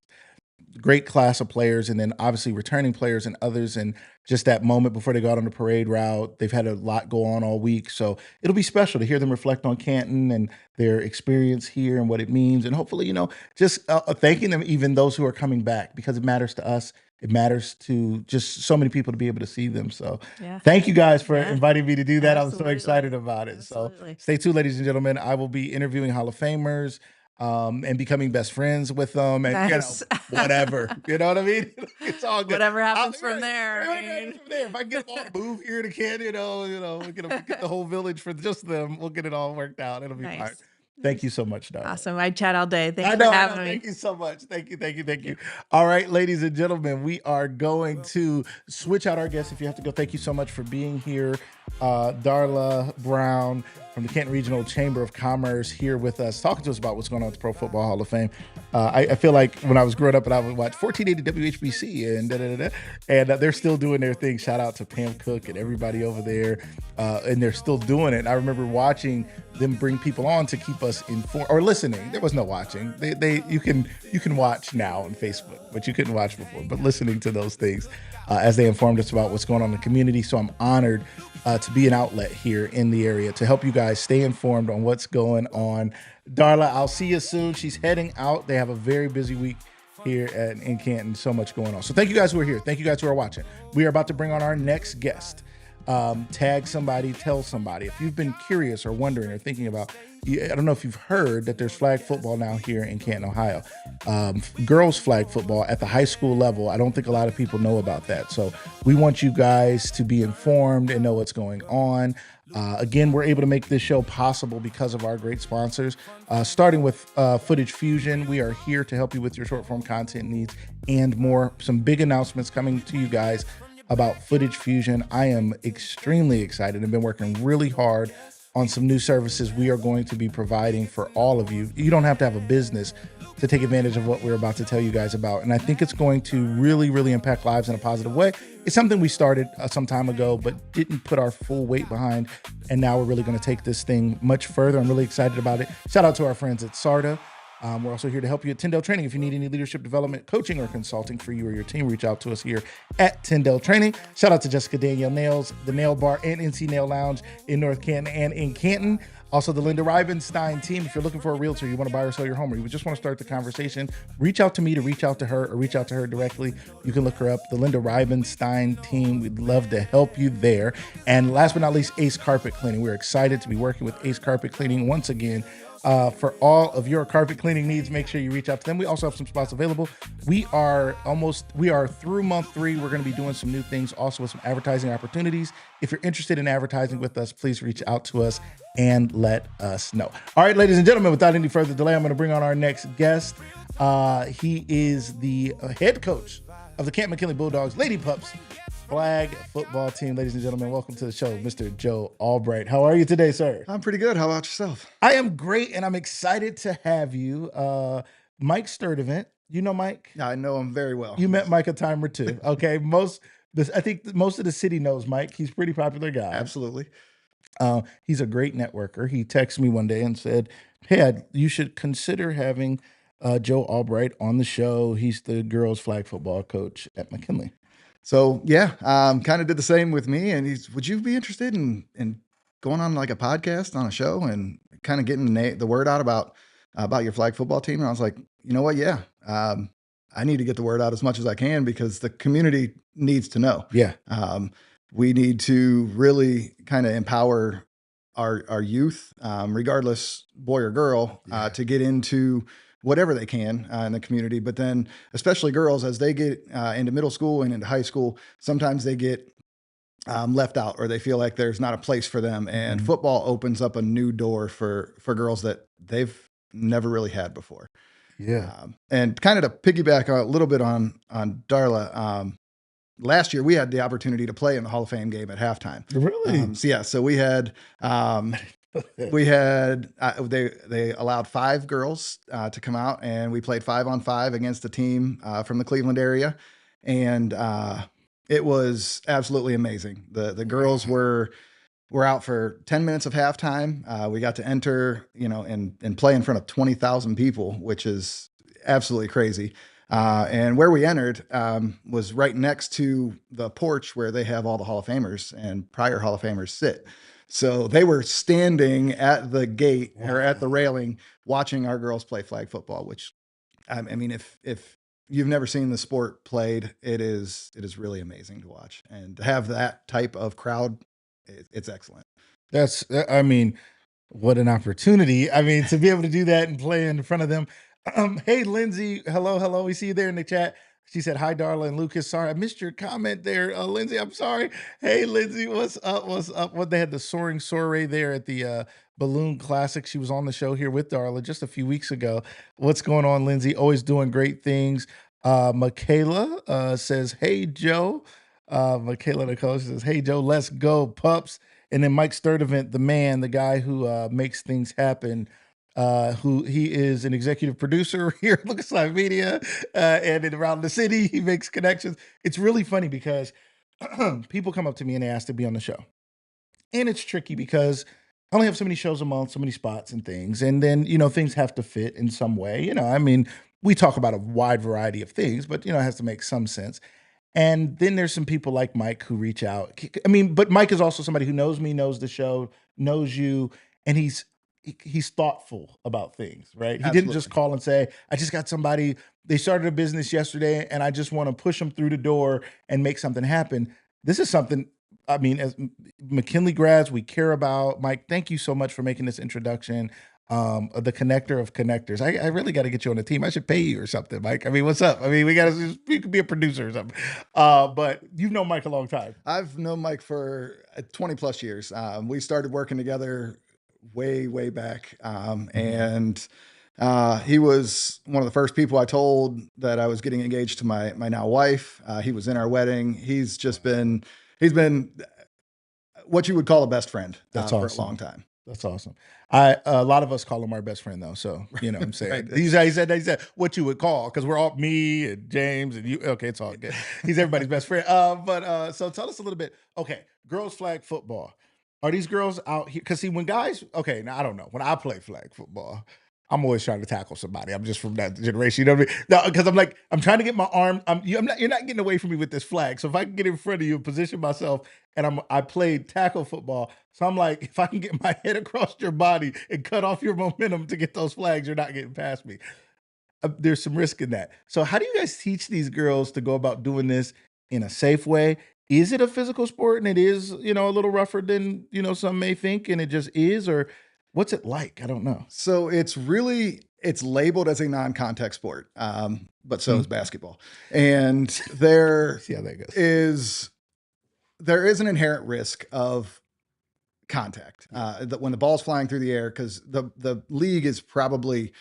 great class of players, and then obviously returning players and others, and just that moment before they go out on the parade route. They've had a lot go on all week, so it'll be special to hear them reflect on Canton and their experience here and what it means, and hopefully, just thanking them, even those who are coming back, because it matters to us. It matters to just so many people to be able to see them. So thank you guys for inviting me to do that.
Absolutely.
I'm so excited about it.
Absolutely.
So stay tuned, ladies and gentlemen. I will be interviewing Hall of Famers. and becoming best friends with them, and
Nice.
whatever. You know what I mean? It's all good.
Whatever happens
Right,
from there.
right, right, from there. If I get them all to move here to Canton, we get the whole village for just them. We'll get it all worked out. It'll be fine.
Nice.
Thank you so much, Darla.
Awesome. I'd chat all day. Thanks
I
for
know, I know.
having
Thank
me.
you so much. Thank you, thank you, thank
Yeah.
you. All right, ladies and gentlemen, we are going to switch out our guests. If you have to go, thank you so much for being here. Darla Brown from the Canton Regional Chamber of Commerce here with us, talking to us about what's going on with the Pro Football Hall of Fame. I feel like when I was growing up and I would watch 1480 WHBC and they're still doing their thing. Shout out to Pam Cook and everybody over there, and they're still doing it. And I remember watching them bring people on to keep us informed or listening. There was no watching. You can watch now on Facebook, but you couldn't watch before. But listening to those things as they informed us about what's going on in the community. So I'm honored to be an outlet here in the area to help you guys stay informed on what's going on. Darla, I'll see you soon. She's heading out. They have a very busy week here in Canton. So much going on. So thank you guys who are here. Thank you guys who are watching. We are about to bring on our next guest. Tag somebody, tell somebody. If you've been curious or wondering or thinking about, I don't know if you've heard that there's flag football now here in Canton, Ohio. Girls flag football at the high school level. I don't think a lot of people know about that. So we want you guys to be informed and know what's going on. Again, we're able to make this show possible because of our great sponsors, starting with Footage Fusion. We are here to help you with your short form content needs and more. Some big announcements coming to you guys about Footage Fusion. I am extremely excited and been working really hard on some new services we are going to be providing for all of you. You don't have to have a business to take advantage of what we're about to tell you guys about. And I think it's going to really, really impact lives in a positive way. It's something we started some time ago, but didn't put our full weight behind. And now we're really going to take this thing much further. I'm really excited about it. Shout out to our friends at SARTA. We're also here to help you at Tyndale Training. If you need any leadership development, coaching, or consulting for you or your team, reach out to us here at Tyndale Training. Shout out to Jessica Danielle Nails, the Nail Bar and NC Nail Lounge in North Canton and in Canton. Also, the Linda Reibenstein team. If you're looking for a realtor, you want to buy or sell your home, or you just want to start the conversation, reach out to me to reach out to her or reach out to her directly. You can look her up, the Linda Reibenstein team. We'd love to help you there. And last but not least, Ace Carpet Cleaning. We're excited to be working with Ace Carpet Cleaning once again. For all of your carpet cleaning needs, make sure you reach out to them. We also have some spots available. We are through month 3. We're going to be doing some new things also with some advertising opportunities. If you're interested in advertising with us, please reach out to us and let us know. All right, ladies and gentlemen, without any further delay, I'm going to bring on our next guest. He is the head coach of the Canton McKinley Bulldogs Lady Pups flag football team. Ladies and gentlemen, welcome to the show, Mr. Joe Albright. How are you today, sir?
I'm pretty good. How about yourself?
I am great, and I'm excited to have you. Mike Sturdivant. You know Mike?
I know him very well.
You met Mike a time or two. Okay. I think most of the city knows Mike. He's a pretty popular guy.
Absolutely.
He's a great networker. He texted me one day and said, hey, you should consider having Joe Albright on the show. He's the girls flag football coach at McKinley.
So yeah, kind of did the same with me. And would you be interested in going on like a podcast on a show and kind of getting the word out about your flag football team? And I was like, you know what? Yeah. I need to get the word out as much as I can because the community needs to know.
Yeah.
We need to really kind of empower our youth, regardless boy or girl, to get into whatever they can in the community. But then especially girls, as they get into middle school and into high school, sometimes they get left out or they feel like there's not a place for them. And football opens up a new door for girls that they've never really had before.
Yeah.
And kind of to piggyback a little bit on Darla, last year we had the opportunity to play in the Hall of Fame game at halftime.
Really?
So we had, they allowed 5 girls to come out, and we played 5-on-5 against a team from the Cleveland area. And it was absolutely amazing. The girls were out for 10 minutes of halftime. We got to enter, and play in front of 20,000 people, which is absolutely crazy. And where we entered was right next to the porch where they have all the Hall of Famers and prior Hall of Famers sit. So they were standing at the gate or at the railing watching our girls play flag football, which, I mean, if you've never seen the sport played, it is really amazing to watch. And to have that type of crowd, it's excellent.
What an opportunity. I mean, to be able to do that and play in front of them. Hey, Lindsay. Hello. We see you there in the chat. She said, hi, Darla and Lucas. Sorry, I missed your comment there. Lindsay, I'm sorry. Hey, Lindsay, what's up? What's up? What they had the soaring soiree there at the Balloon Classic. She was on the show here with Darla just a few weeks ago. What's going on, Lindsay? Always doing great things. Michaela says, hey, Joe. Michaela Nicole says, hey, Joe, let's go, pups. And then Mike Sturdivant, the man, the guy who makes things happen, who he is an executive producer here at Lucas Live Media and around the city. He makes connections. It's really funny because people come up to me and they ask to be on the show. And it's tricky because I only have so many shows a month, so many spots and things. And then, things have to fit in some way. I mean, we talk about a wide variety of things, but, it has to make some sense. And then there's some people like Mike who reach out. I mean, but Mike is also somebody who knows me, knows the show, knows you, and he's thoughtful about things, right? He didn't just call and say, I just got somebody, they started a business yesterday and I just want to push them through the door and make something happen. This is something, I mean, as McKinley grads, we care about. Mike, thank you so much for making this introduction. The connector of connectors. I really got to get you on the team. I should pay you or something, Mike. I mean, what's up? I mean, you could be a producer or something. But you've known Mike a long time.
I've known Mike for 20 plus years. We started working together way back. And he was one of the first people I told that I was getting engaged to my now wife. He was in our wedding. He's been what you would call a best friend for a long time.
That's awesome. A lot of us call him our best friend though. So, what I'm saying. Right. He said what you would call, because we're all me and James and you. Okay, it's all good. He's everybody's best friend. So tell us a little bit. Okay, girls flag football. Are these girls out here? Because see, when guys, okay, now I don't know. When I play flag football, I'm always trying to tackle somebody. I'm just from that generation. You know what I mean? No, because I'm trying to get my arm. You're not getting away from me with this flag. So if I can get in front of you, position myself, and I played tackle football. So I'm like, if I can get my head across your body and cut off your momentum to get those flags, you're not getting past me. There's some risk in that. So how do you guys teach these girls to go about doing this in a safe way? Is it a physical sport and it is, a little rougher than, some may think, and it just is? Or what's it like? I don't know.
So it's labeled as a non-contact sport, but so is basketball. And there
see how that goes.
There is an inherent risk of contact when the ball's flying through the air, because the league is probably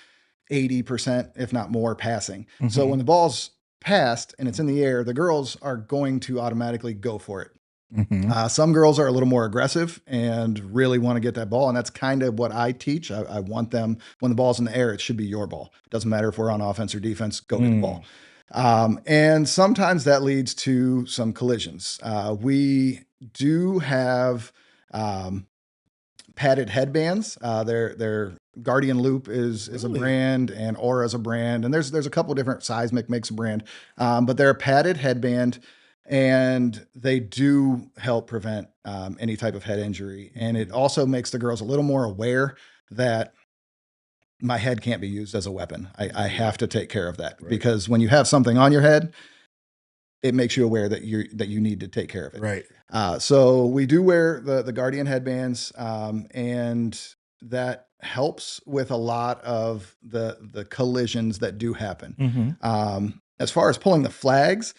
80%, if not more, passing. Mm-hmm. So when the ball's passed and it's in the air, the girls are going to automatically go for it. Mm-hmm. Some girls are a little more aggressive and really want to get that ball. And that's kind of what I teach. I want them, when the ball's in the air, it should be your ball. It doesn't matter if we're on offense or defense, go get the ball. And sometimes that leads to some collisions. We do have padded headbands. Their Guardian Loop is a brand, and Aura is a brand. And there's a couple different, Seismic makes a brand. But they're a padded headband, and they do help prevent any type of head injury. And it also makes the girls a little more aware that my head can't be used as a weapon. I have to take care of that, because when you have something on your head, it makes you aware that you need to take care of it.
Right.
So we do wear the Guardian headbands, and that helps with a lot of the collisions that do happen. Mm-hmm. As far as pulling the flags,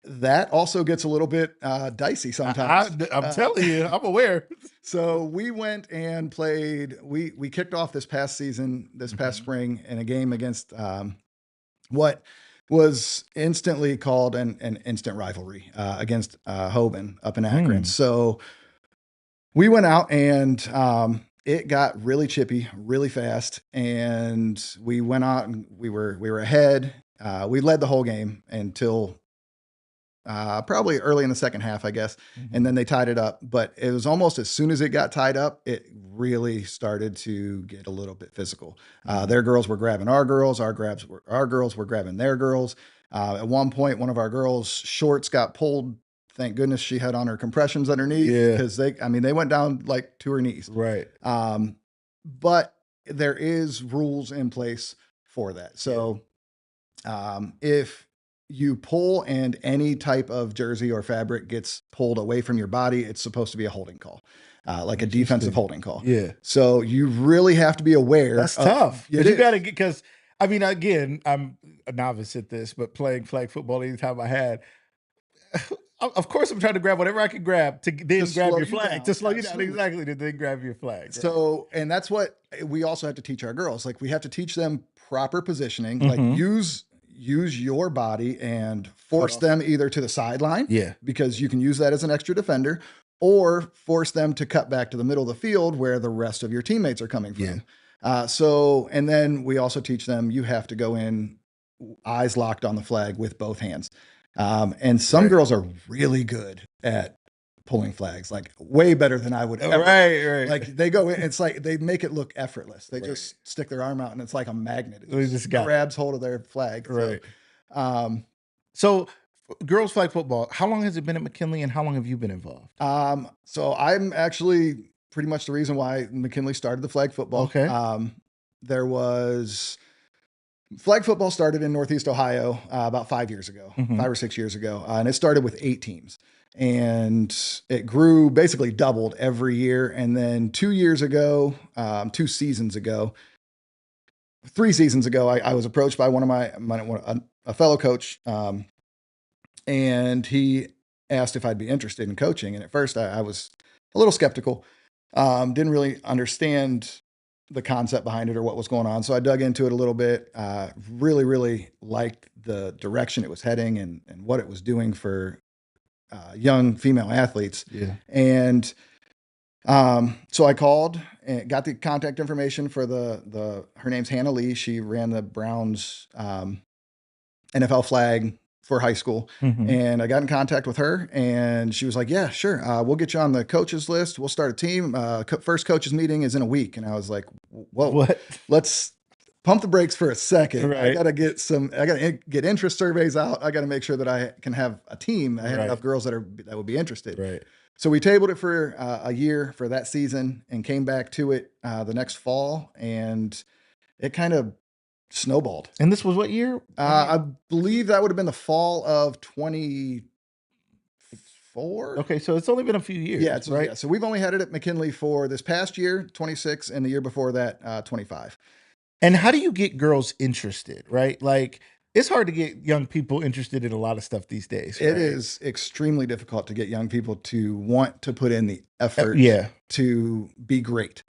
that also gets a little bit dicey sometimes.
I'm telling you, I'm aware.
So we went and played. We kicked off this past season, past spring, in a game against what was instantly called an instant rivalry against Hoban up in Akron. So we went out and it got really chippy, really fast, and we went out and we were ahead. We led the whole game until probably early in the second half, I guess. Mm-hmm. And then they tied it up. But it was almost as soon as it got tied up, it really started to get a little bit physical. Their girls were grabbing our girls. Our girls were grabbing their girls. At one point, one of our girls' shorts got pulled. Thank goodness she had on her compressions underneath, because they went down like to her knees.
Right.
But there is rules in place for that. So if you pull and any type of jersey or fabric gets pulled away from your body, it's supposed to be a holding call, like a defensive holding call.
Yeah.
So you really have to be aware.
That's tough.
It
You
is.
got to get, because I mean, again, I'm a novice at this, but playing flag football anytime I had, of course, I'm trying to grab whatever I can grab to then grab your flag, to slow you down. Exactly, to then grab your flag. Right?
So, and that's what we also have to teach our girls. Like, we have to teach them proper positioning,
Mm-hmm.
like use your body and force them either to the sideline, because you can use that as an extra defender, or force them to cut back to the middle of the field where the rest of your teammates are coming from. So, and then we also teach them, you have to go in eyes locked on the flag with both hands. And some girls are really good at pulling flags, like way better than I would ever.
Right.
Like, they go in, it's like they make it look effortless. They just stick their arm out and it's like a magnet. It just grabs hold of their flag.
Right.
So,
girls flag football, how long has it been at McKinley and how long have you been involved?
So I'm actually pretty much the reason why McKinley started the flag football.
Okay.
Flag football started in Northeast Ohio about 5 years ago, 5 or 6 years ago. And it started with 8 teams. And it grew, basically doubled every year. And then 2 seasons ago, 3 seasons ago, I was approached by one of a fellow coach. And he asked if I'd be interested in coaching. And at first I was a little skeptical, didn't really understand the concept behind it or what was going on. So I dug into it a little bit, really, really liked the direction it was heading and what it was doing for young female athletes.
Yeah.
And so I called and got the contact information for her name's Hannah Lee. She ran the Browns NFL flag for high school. And I got in contact with her and she was like, yeah, sure. We'll get you on the coaches list. We'll start a team. First coaches meeting is in a week. And I was like, whoa,
what?
Let's pump the brakes for a second.
Right.
I got to get interest surveys out. I got to make sure that I can have a team. I had enough girls that would be interested.
Right.
So we tabled it for a year for that season and came back to it the next fall, and it kind of snowballed.
And this was what year?
I believe that would have been the fall of 24.
Okay, so it's only been a few years.
Yeah,
right.
Yeah, so we've only had it at McKinley for this past year, 26, and the year before that, 25.
And how do you get girls interested, right? Like, it's hard to get young people interested in a lot of stuff these days. Right?
It is extremely difficult to get young people to want to put in the effort to be great.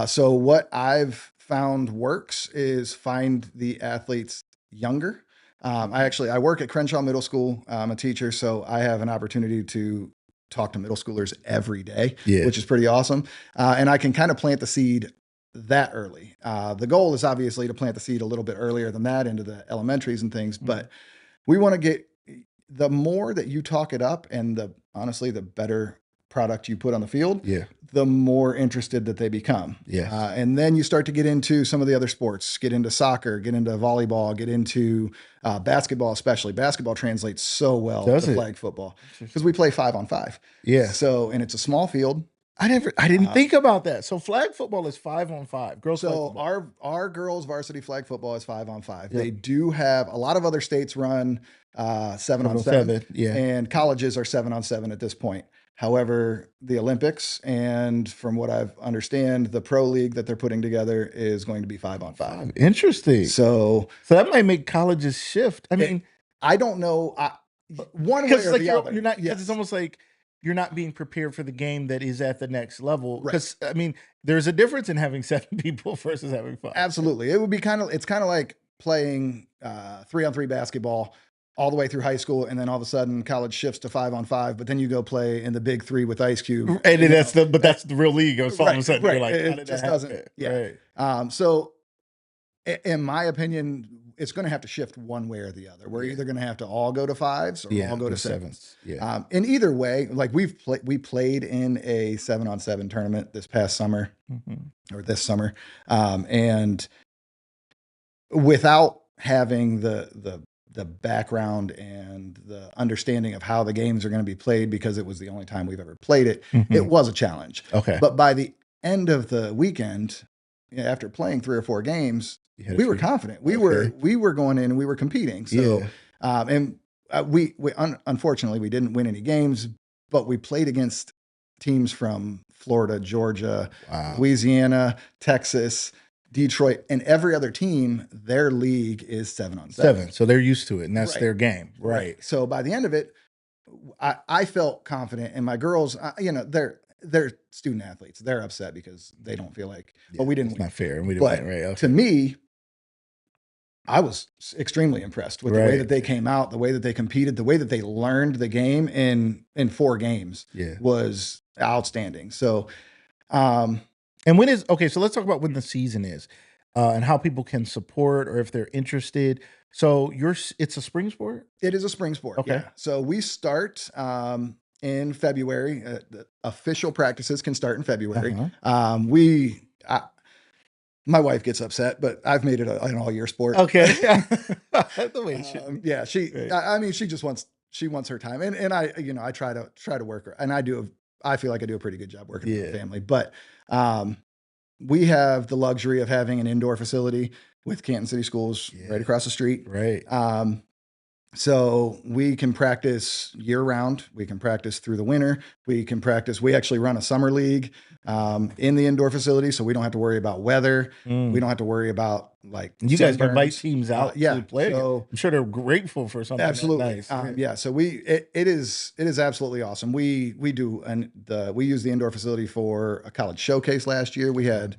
So what I've found works is find the athletes younger. I work at Crenshaw Middle School. I'm a teacher, so I have an opportunity to talk to middle schoolers every day, which is pretty awesome. And I can kind of plant the seed that early. The goal is obviously to plant the seed a little bit earlier than that into the elementaries and things, but we want to get, the more that you talk it up and honestly, the better product you put on the field, the more interested that they become. And then you start to get into some of the other sports, get into soccer, get into volleyball, get into basketball, especially. Basketball translates so well to flag football because we play 5-on-5. So, and it's a small field.
I didn't think about that. So flag football is 5-on-5. Girls.
So our girls varsity flag football is 5-on-5. They do have a lot of other states run 7-on-7. And colleges are 7-on-7 at this point. However, the Olympics and from what I understand, the pro league that they're putting together is going to be 5-on-5.
Interesting.
So
that might make colleges shift. I mean,
I don't know. One way or the other.
You're not, because it's almost like you're not being prepared for the game that is at the next level. Because I mean, there's a difference in having 7 people versus having 5.
Absolutely. It would be it's kind of like playing 3-on-3 basketball all the way through high school, and then all of a sudden college shifts to 5-on-5, but then you go play in the Big 3 with Ice Cube.
And that's the real league. All of a sudden you're like,
it just doesn't. So in my opinion, it's going to have to shift one way or the other. We're either going to have to all go to 5s or all go to 7s. In either way, like we played in a 7-on-7 tournament this past summer or this summer. And without having the background and the understanding of how the games are going to be played, because it was the only time we've ever played it, it was a challenge. But by the end of the weekend, after playing 3 or 4 games, we were confident. We were going in and we were competing. So, and Unfortunately we didn't win any games, but we played against teams from Florida, Georgia,
Wow.
Louisiana, Texas, Detroit, and every other team. Their league is 7-on-7.
So they're used to it, and that's
Right.
their game. Right.
So by the end of it, I felt confident, and my girls, they're student athletes. They're upset because they don't feel like, well, we didn't
It's
win.
not fair. And we didn't
But
win, right? Okay.
to me, I was extremely impressed with the way that they came out, the way that they competed, the way that they learned the game in 4 games was outstanding. So,
and when is okay? So let's talk about when the season is, and how people can support or if they're interested. So it's a spring sport.
it is a spring sport.
Okay.
Yeah. So we start in February. The official practices can start in February. My wife gets upset, but I've made it an all-year sport.
Okay. The way it should be.
Yeah, she just wants her time, and I try to work her, and I feel like I do a pretty good job working with the family. But we have the luxury of having an indoor facility with Canton City Schools right across the street.
Right.
So we can practice year round. We can practice through the winter. We actually run a summer league in the indoor facility. So we don't have to worry about weather. We don't have to worry about
you guys can invite teams out to play.
So
I'm sure they're grateful for something.
Absolutely.
Nice.
So it is absolutely awesome. We use the indoor facility for a college showcase last year. We had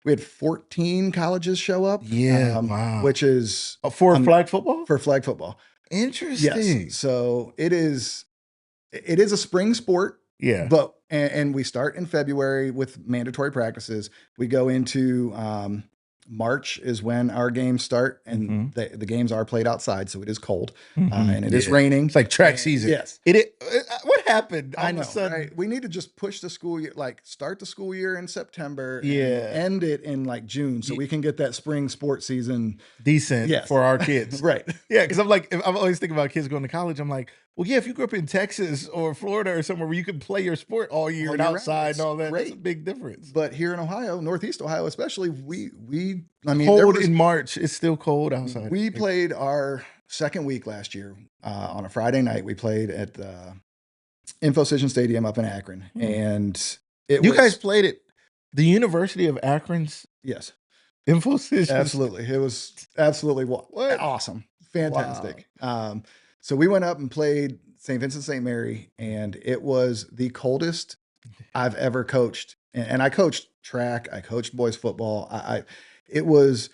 14 colleges show up.
Wow.
Which is
for flag football?
For flag football.
Interesting.
Yes. So it is a spring sport.
Yeah.
But and we start in February with mandatory practices. We go into March is when our games start, and the games are played outside, so it is cold and it is raining.
It's like track season.
Yes.
What happened?
I know. Right? We need to just push the school year, start the school year in September, and end it in June, so we can get that spring sports season
decent for our kids.
Right.
Yeah, because I'm always thinking about kids going to college. I'm like, well, yeah, if you grew up in Texas or Florida or somewhere where you can play your sport all year and outside and all that, that's a big difference.
But here in Ohio, Northeast Ohio especially,
cold in March. It's still cold outside.
We played our second week last year on a Friday night. We played at the InfoCision Stadium up in Akron, and you
guys played at the University of Akron's.
Yes.
InfoCision.
Absolutely. It was absolutely awesome. Fantastic. Wow. So we went up and played St. Vincent St. Mary, and it was the coldest I've ever coached. And I coached track. I coached boys football. It was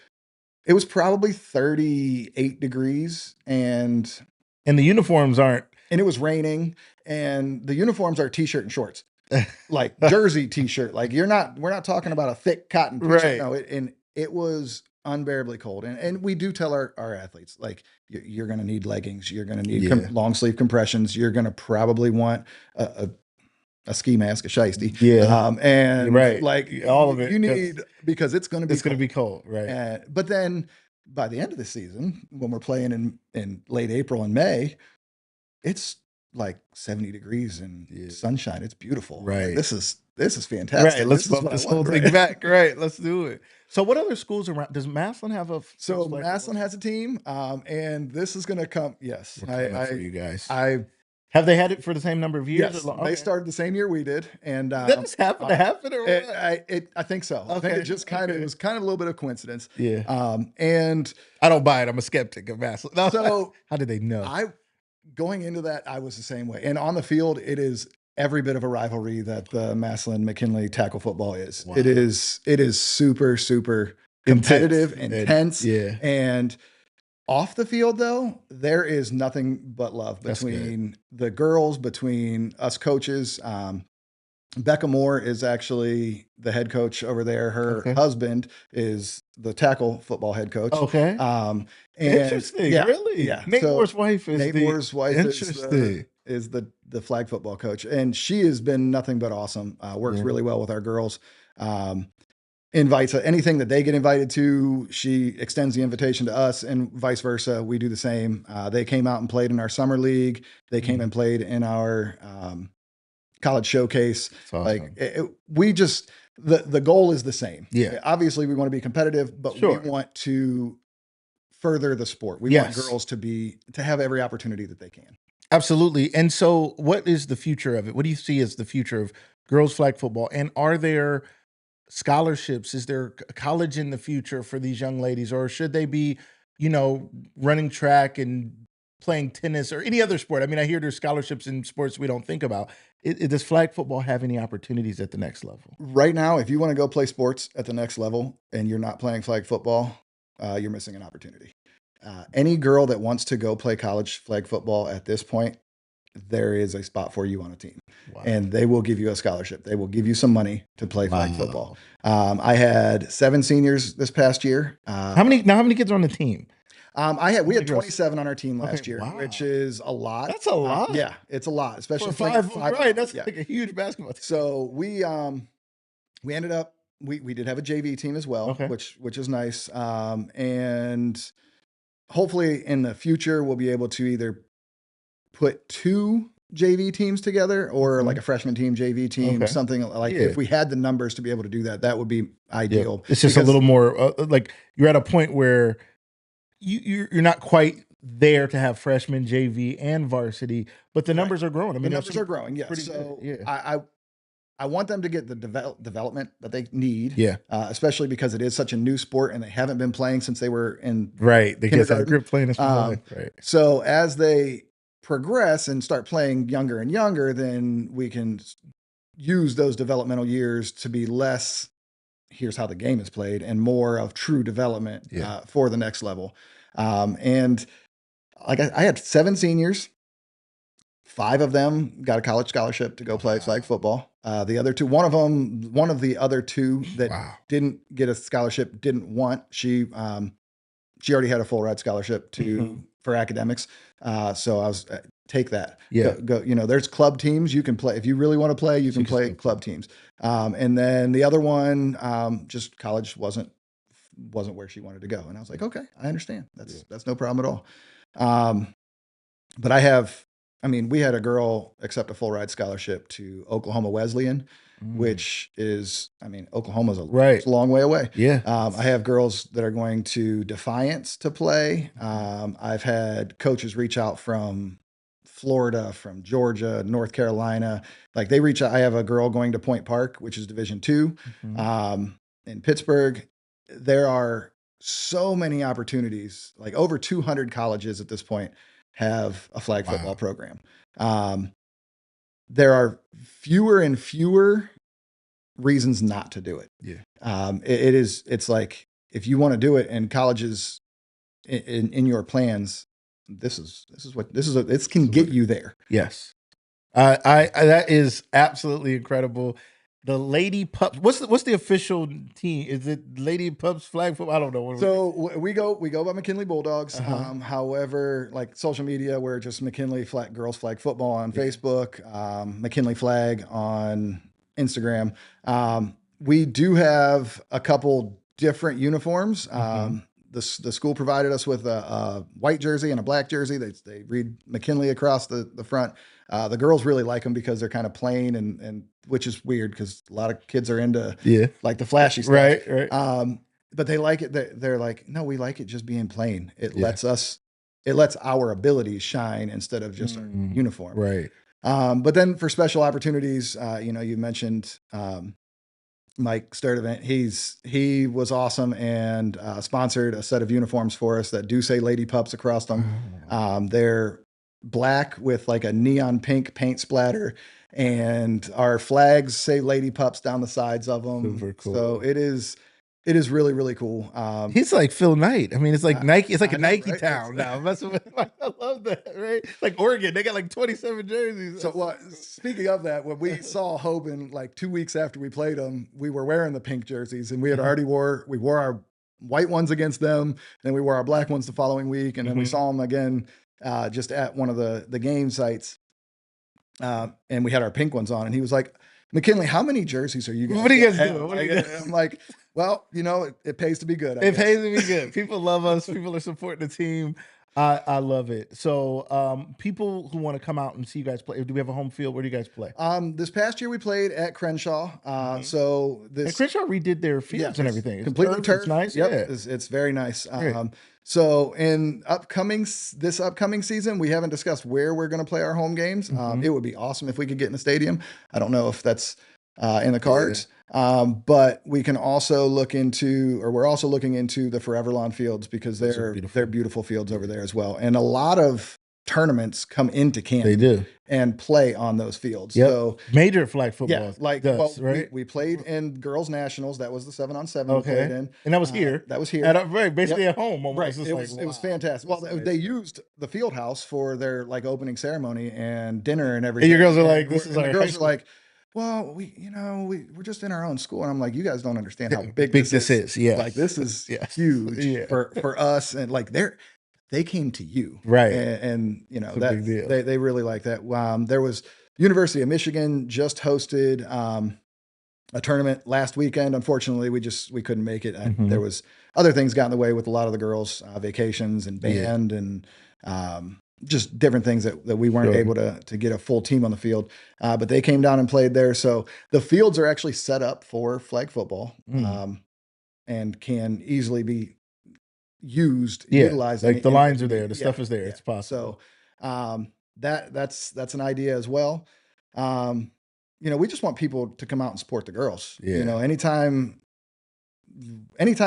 probably 38 degrees, and
the uniforms aren't.
And it was raining, and the uniforms are t-shirt and shorts, like jersey t-shirt. We're not talking about a thick cotton t-shirt.
Right.
No, it was unbearably cold. And we do tell our athletes, you're going to need leggings. You're going to need long sleeve compressions. You're going to probably want a ski mask, a shiesty.
And all of it.
You need, because it's going to be
cold. Right.
But then by the end of the season, when we're playing in late April and May, it's 70 degrees and sunshine. It's beautiful.
Right.
This is fantastic.
Right. Let's bump this whole thing back. Right. Let's do it. So what other schools around? Does Massillon have a?
So Massillon has a team, and this is going to come. Yes.
For you guys.
Have
they had it for the same number of years?
Yes, they started the same year we did, and
that just happened to happen, or what?
I think so. Okay. I think it just it was kind of a little bit of coincidence.
Yeah.
And
I don't buy it. I'm a skeptic of Massillon. No, so how did they know?
Going into that, I was the same way, and on the field, it is every bit of a rivalry that the Massillon McKinley tackle football is. Wow. It is super, super competitive, intense, and. Off the field, though, there is nothing but love between the girls, between us coaches. Becca Moore is actually the head coach over there. Her husband is the tackle football head coach.
Okay. Interesting.
Yeah,
really?
Yeah.
Nate Moore's wife is
the flag football coach. And she has been nothing but awesome. Works really well with our girls. Invites anything that they get invited to, she extends the invitation to us, and vice versa. We do the same. They came out and played in our summer league. They came and played in our college showcase.
Awesome.
The goal is the same.
Yeah.
Obviously, we want to be competitive, but we want to further the sport. We want girls to have every opportunity that they can.
Absolutely. And so what is the future of it? What do you see as the future of girls flag football? And are there scholarships? Is there college in the future for these young ladies, or should they be, running track and playing tennis or any other sport? I mean, I hear there's scholarships in sports we don't think about. Does flag football have any opportunities at the next level?
Right now, if you want to go play sports at the next level and you're not playing flag football, you're missing an opportunity. Any girl that wants to go play college flag football at this point, there is a spot for you on a team. Wow. And they will give you a scholarship. They will give you some money to play flag football. I had 7 seniors this past year.
How many kids are on the team?
We had 27 on our team last year, which is a lot.
That's a lot.
Yeah, it's a lot, especially
for five. Right, that's like a huge basketball team.
So we ended up we did have a JV team as well, which is nice. And hopefully in the future we'll be able to either put 2 JV teams together or like a freshman team, JV team, something like if we had the numbers to be able to do that, that would be ideal.
It's just a little more like you're at a point where you're not quite there to have freshman, JV, and varsity, but the numbers are growing. I mean,
the numbers are growing. Yeah. So I want them to get the development that they need. Yeah. Especially because it is such a new sport and they haven't been playing since they were in
They get that grip playing this right.
So as they progress and start playing younger and younger, then we can use those developmental years to be less, here's how the game is played, and more of true development for the next level. And like I had 7 seniors, 5 of them got a college scholarship to go play flag football. The other 2, one of the other 2 that didn't get a scholarship, didn't want, she already had a full ride scholarship for academics. So I was take that. Go, there's club teams you can play. If you really want to play, you can play club teams. And then the other one, just college wasn't where she wanted to go. And I was like, okay, I understand. That's no problem at all. But we had a girl accept a full ride scholarship to Oklahoma Wesleyan, which is, Oklahoma's a long way away. Yeah. I have girls that are going to Defiance to play. I've had coaches reach out from Florida, from Georgia, North Carolina. Like they reach out. I have a girl going to Point Park, which is Division II, in Pittsburgh. There are so many opportunities, like over 200 colleges at this point have a flag football program. There are fewer and fewer reasons not to do it. Yeah. It's like, if you want to do it and colleges in your plans, this can get you there.
Yes. That is absolutely incredible. The Lady Pups. What's the official team? Is it Lady Pups flag football? I don't know.
So we go by McKinley Bulldogs. However, like social media, we're just McKinley girls flag football on Facebook, McKinley flag on Instagram. We do have a couple different uniforms. The school provided us with a white jersey and a black jersey. They read McKinley across the front. The girls really like them because they're kind of plain and which is weird because a lot of kids are into like the flashy stuff. Right. But they like it. They're like, no, we like it just being plain. It lets our abilities shine instead of just our uniform. Right. But then for special opportunities, you mentioned Mike Sturdivant. He was awesome and sponsored a set of uniforms for us that do say Lady Pups across them. They're black with like a neon pink paint splatter, and our flags say Lady Pups down the sides of them. Super cool. So it is really, really cool.
He's like Phil Knight. I mean, it's like Nike. It's like a Nike town now. I love that, right? Like Oregon, they got like 27 jerseys.
So, speaking of that, when we saw Hoban like 2 weeks after we played them, we were wearing the pink jerseys, and we had already wore our white ones against them, then we wore our black ones the following week, and then we saw them again just at one of the game sites, and we had our pink ones on, and he was like, McKinley, how many jerseys are you guys?
What are you guys doing?
I'm like, well, it pays to be good.
It pays to be good. People love us. People are supporting the team. I love it. So people who want to come out and see you guys play, do we have a home field? Where do you guys play?
This past year we played at Crenshaw. So
And
this,
Crenshaw redid their fields and
it's
everything. It's
completely
turf, it's
turf.
nice.
Yep,
Yeah.
it's very nice.
Great.
So in this upcoming season, we haven't discussed where we're going to play our home games. It would be awesome if we could get in the stadium. I don't know if that's in the cards. But we can also look into, or we're also looking into the Forever Lawn fields because they're beautiful fields over there as well. And a lot of tournaments come into Canton.
They do.
And play on those fields.
Yep.
So
major flag football.
yeah, like
does, right?
we played in girls nationals. That was the 7-on-7 we
Okay.
played in,
And that was here.
That was here.
Right, basically at home. Almost.
Right.
It's
It was fantastic. Well, they used the field house for their like opening ceremony and dinner and everything.
And your girls are like, "This is our."
The girls are like, "Well, we're just in our own school," and I'm like, "You guys don't understand how big this is.
Yeah,
like this is
Yes.
huge for us, and like they came to you,
right?
And you know
It's a big deal.
they really like that. There was University of Michigan just hosted a tournament last weekend. Unfortunately, we couldn't make it. There was other things got in the way with a lot of the girls' vacations and band and just different things that we weren't able to get a full team on the field. But they came down and played there. So the fields are actually set up for flag football and can easily be utilized.
Like the lines are there, the stuff is there. It's possible.
So that's an idea as well. We just want people to come out and support the girls. Anytime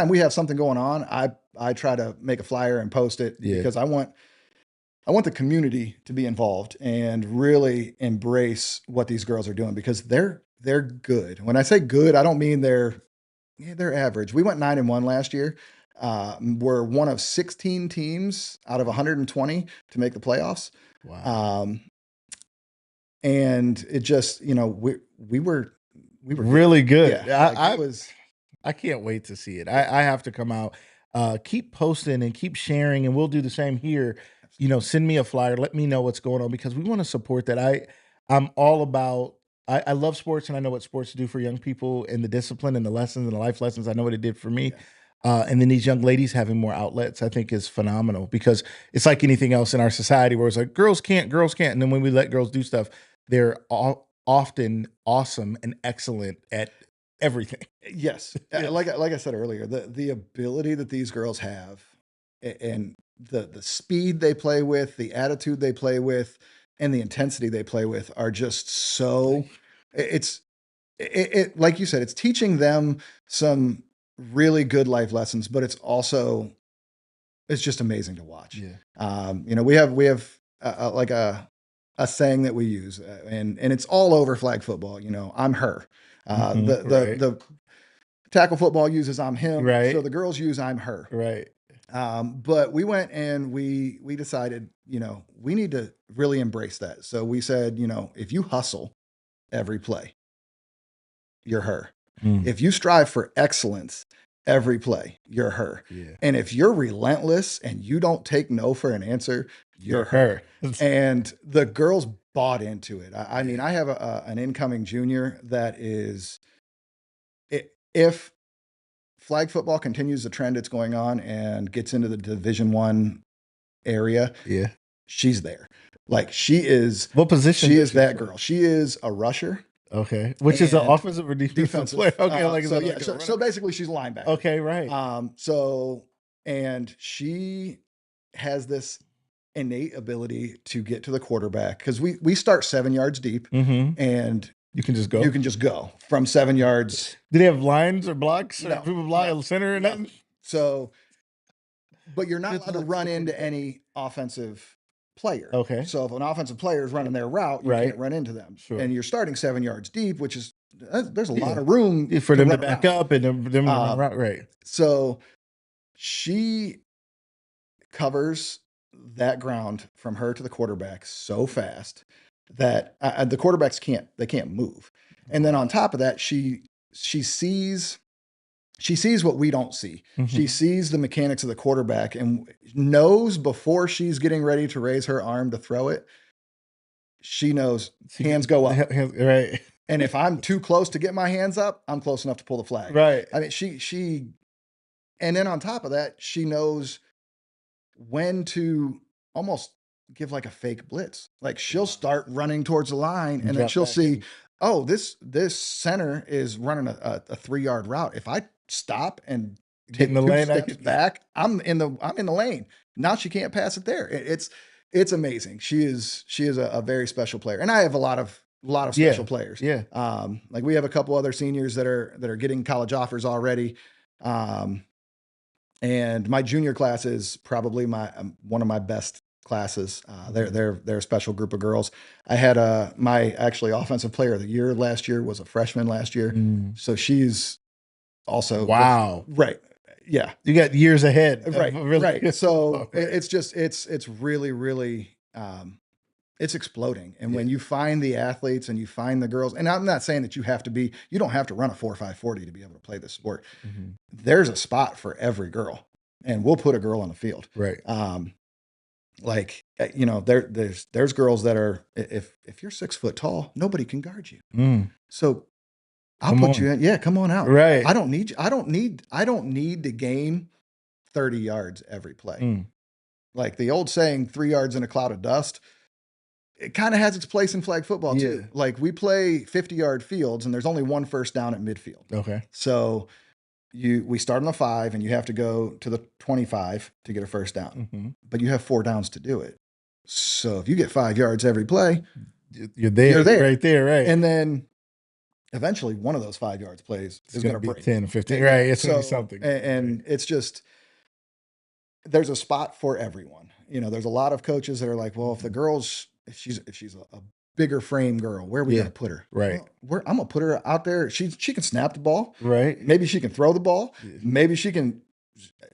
we have something going on, I try to make a flyer and post it because I want the community to be involved and really embrace what these girls are doing because they're good. When I say good, I don't mean they're average. We went 9-1 last year. We're one of 16 teams out of 120 to make the playoffs.
Wow.
And it just, we were
really good.
Yeah,
I can't wait to see it. I have to come out. Keep posting and keep sharing, and we'll do the same here. Send me a flyer. Let me know what's going on because we want to support that. I'm all about. I love sports, and I know what sports do for young people and the discipline and the lessons and the life lessons. I know what it did for me. And then these young ladies having more outlets, I think is phenomenal because it's like anything else in our society where it's like girls can't. And then when we let girls do stuff, they're often awesome and excellent at everything.
Yes. Like I said earlier, the ability that these girls have and the speed they play with, the attitude they play with, and the intensity they play with are just so it like you said, it's teaching them some really good life lessons, but it's just amazing to watch. We have like a saying that we use and it's all over flag football. I'm her. The tackle football uses I'm him.
Right.
So the girls use I'm her.
Right.
But we went and we decided, we need to really embrace that. So we said, if you hustle every play, you're her. If you strive for excellence every play, you're her. And if you're relentless and you don't take no for an answer, you're her. And the girls bought into it. I mean, I have an incoming junior that is, if flag football continues the trend it's going on and gets into the Division I area, she's there. Like she is.
What position?
She is that girl. She is a rusher.
Okay, which is an offensive or defensive player? Okay,
so basically she's a linebacker.
Okay, right.
And she has this innate ability to get to the quarterback because we start 7 yards deep and
you can just go.
You can just go from 7 yards.
Do they have lines or blocks?
No,
people block a center or nothing?
So, but you're not allowed to run into any offensive player.
Okay.
So if an offensive player is running their route, you can't run into them.
Sure.
And you're starting 7 yards deep, which is there's a lot of room
for them to back up and them to run around. Right.
So she covers that ground from her to the quarterback so fast that the quarterbacks can't move. And then on top of that, she sees what we don't see. She sees the mechanics of the quarterback and knows before she's getting ready to raise her arm to throw it. She knows hands go up.
Right.
And if I'm too close to get my hands up, I'm close enough to pull the flag.
Right.
I mean, she and then on top of that, she knows when to almost give like a fake blitz. Like she'll start running towards the line, and then
Drop
she'll
back
see,
in.
oh, this center is running a 3-yard route. If I stop and
Get in
get
the
2
lane
steps
after-
back, I'm in the lane. Now she can't pass it there. It's amazing. She is a very special player, and I have a lot of special players.
Yeah.
Like we have a couple other seniors that are getting college offers already. And my junior class is probably one of my best classes. They're a special group of girls. I had my actually offensive player of the year last year was a freshman last year. So she's also
Wow.
right. Yeah.
You got years ahead.
Right.
Really
Right.
good
So
football, right?
it's really, it's exploding. And when you find the athletes and you find the girls, and I'm not saying that you don't have to run a 4.5 40 to be able to play this sport. There's a spot for every girl, and we'll put a girl on the field.
Right.
There's girls that are, if you're 6 foot tall, nobody can guard you. So I'll put you in. Yeah. Come on out.
Right.
I don't need to gain 30 yards every play. Like the old saying, 3 yards in a cloud of dust. It kind of has its place in flag football too. Like we play 50-yard fields, and there's only one first down at midfield.
Okay.
So we start on the 5, and you have to go to the 25 to get a first down. But you have 4 downs to do it. So if you get 5 yards every play,
you're there. Right there, right.
And then eventually one of those 5 yards plays is going to break
10 or 15. Right. It's going to be something.
And it's just, there's a spot for everyone. There's a lot of coaches that are like, well, if she's a bigger frame girl, where are we going to put her?
Right.
Well, I'm going to put her out there. She can snap the ball.
Right.
Maybe she can throw the ball. Maybe she can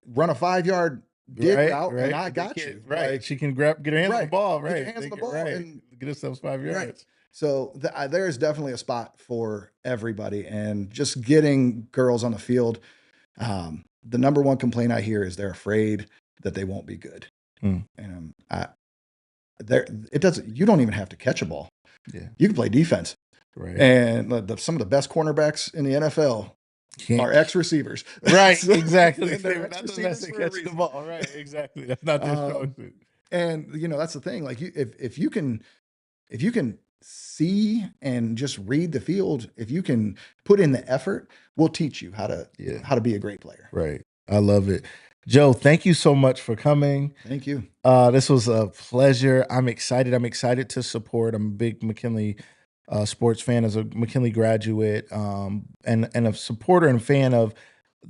run a 5-yard dig route, and I got you.
Right. She can get her hands on the ball. Right.
Get your hands on the ball and
get herself 5 yards.
Right. So there's definitely a spot for everybody, and just getting girls on the field. The number one complaint I hear is they're afraid that they won't be good. And you don't even have to catch a ball. Yeah. You can play defense. Right. And some of the best cornerbacks in the NFL are ex-receivers.
Right. Exactly.
They're ex-receivers
to catch the ball. Right. Exactly. That's not their strong suit.
And that's the thing. Like if you can see and just read the field, if you can put in the effort, we'll teach you how to be a great player.
Right. I love it. Joe, thank you so much for coming.
Thank you.
This was a pleasure. I'm excited. I'm excited to support. I'm a big McKinley sports fan, as a McKinley graduate, and a supporter and fan of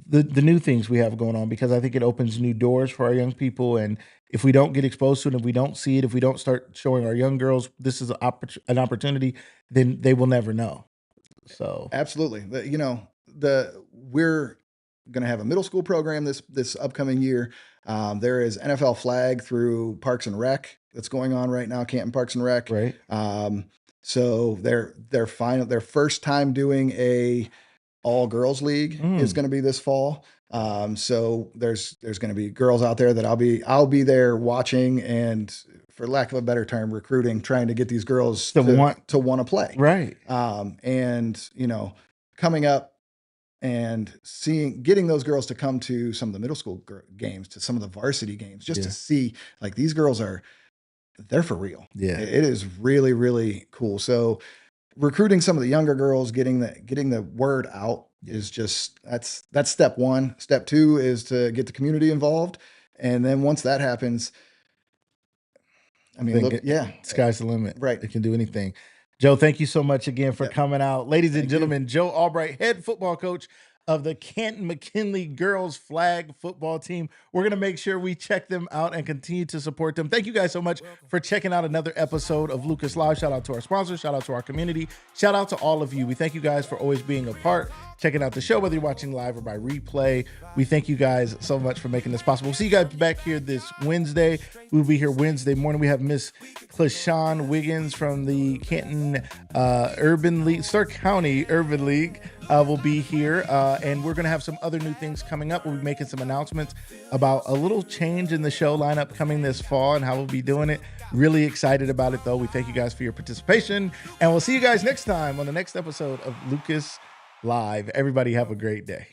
the new things we have going on, because I think it opens new doors for our young people. And if we don't get exposed to it, if we don't see it, if we don't start showing our young girls this is an opportunity, then they will never know. So
absolutely. We're going to have a middle school program this upcoming year. There is NFL flag through Parks and Rec that's going on right now, Canton Parks and Rec.
Right.
So their first time doing a all girls league is going to be this fall. So there's going to be girls out there that I'll be there watching, and for lack of a better term, recruiting, trying to get these girls to want to play.
Right.
And coming up and getting those girls to come to some of the middle school games, to some of the varsity games, just to see, like, these girls they're for real.
Yeah.
It is really, really cool. So recruiting some of the younger girls, getting the word out is just, that's step one. Step two is to get the community involved. And then once that happens, I mean,
sky's the limit.
Right.
It can do anything. Joe, thank you so much again for coming out. Ladies and gentlemen, Joe Albright, head football coach of the Canton McKinley girls flag football team. We're going to make sure we check them out and continue to support them. Thank you guys so much for checking out another episode of Lucas Live. Shout out to our sponsors. Shout out to our community. Shout out to all of you. We thank you guys for always being a part, checking out the show, whether you're watching live or by replay. We thank you guys so much for making this possible. We'll see you guys back here this Wednesday. We'll be here Wednesday morning. We have Miss Clashawn Wiggins from the Canton Urban League, Stark County Urban League will be here. And we're going to have some other new things coming up. We'll be making some announcements about a little change in the show lineup coming this fall and how we'll be doing it. Really excited about it, though. We thank you guys for your participation. And we'll see you guys next time on the next episode of Lucas Live. Everybody have a great day.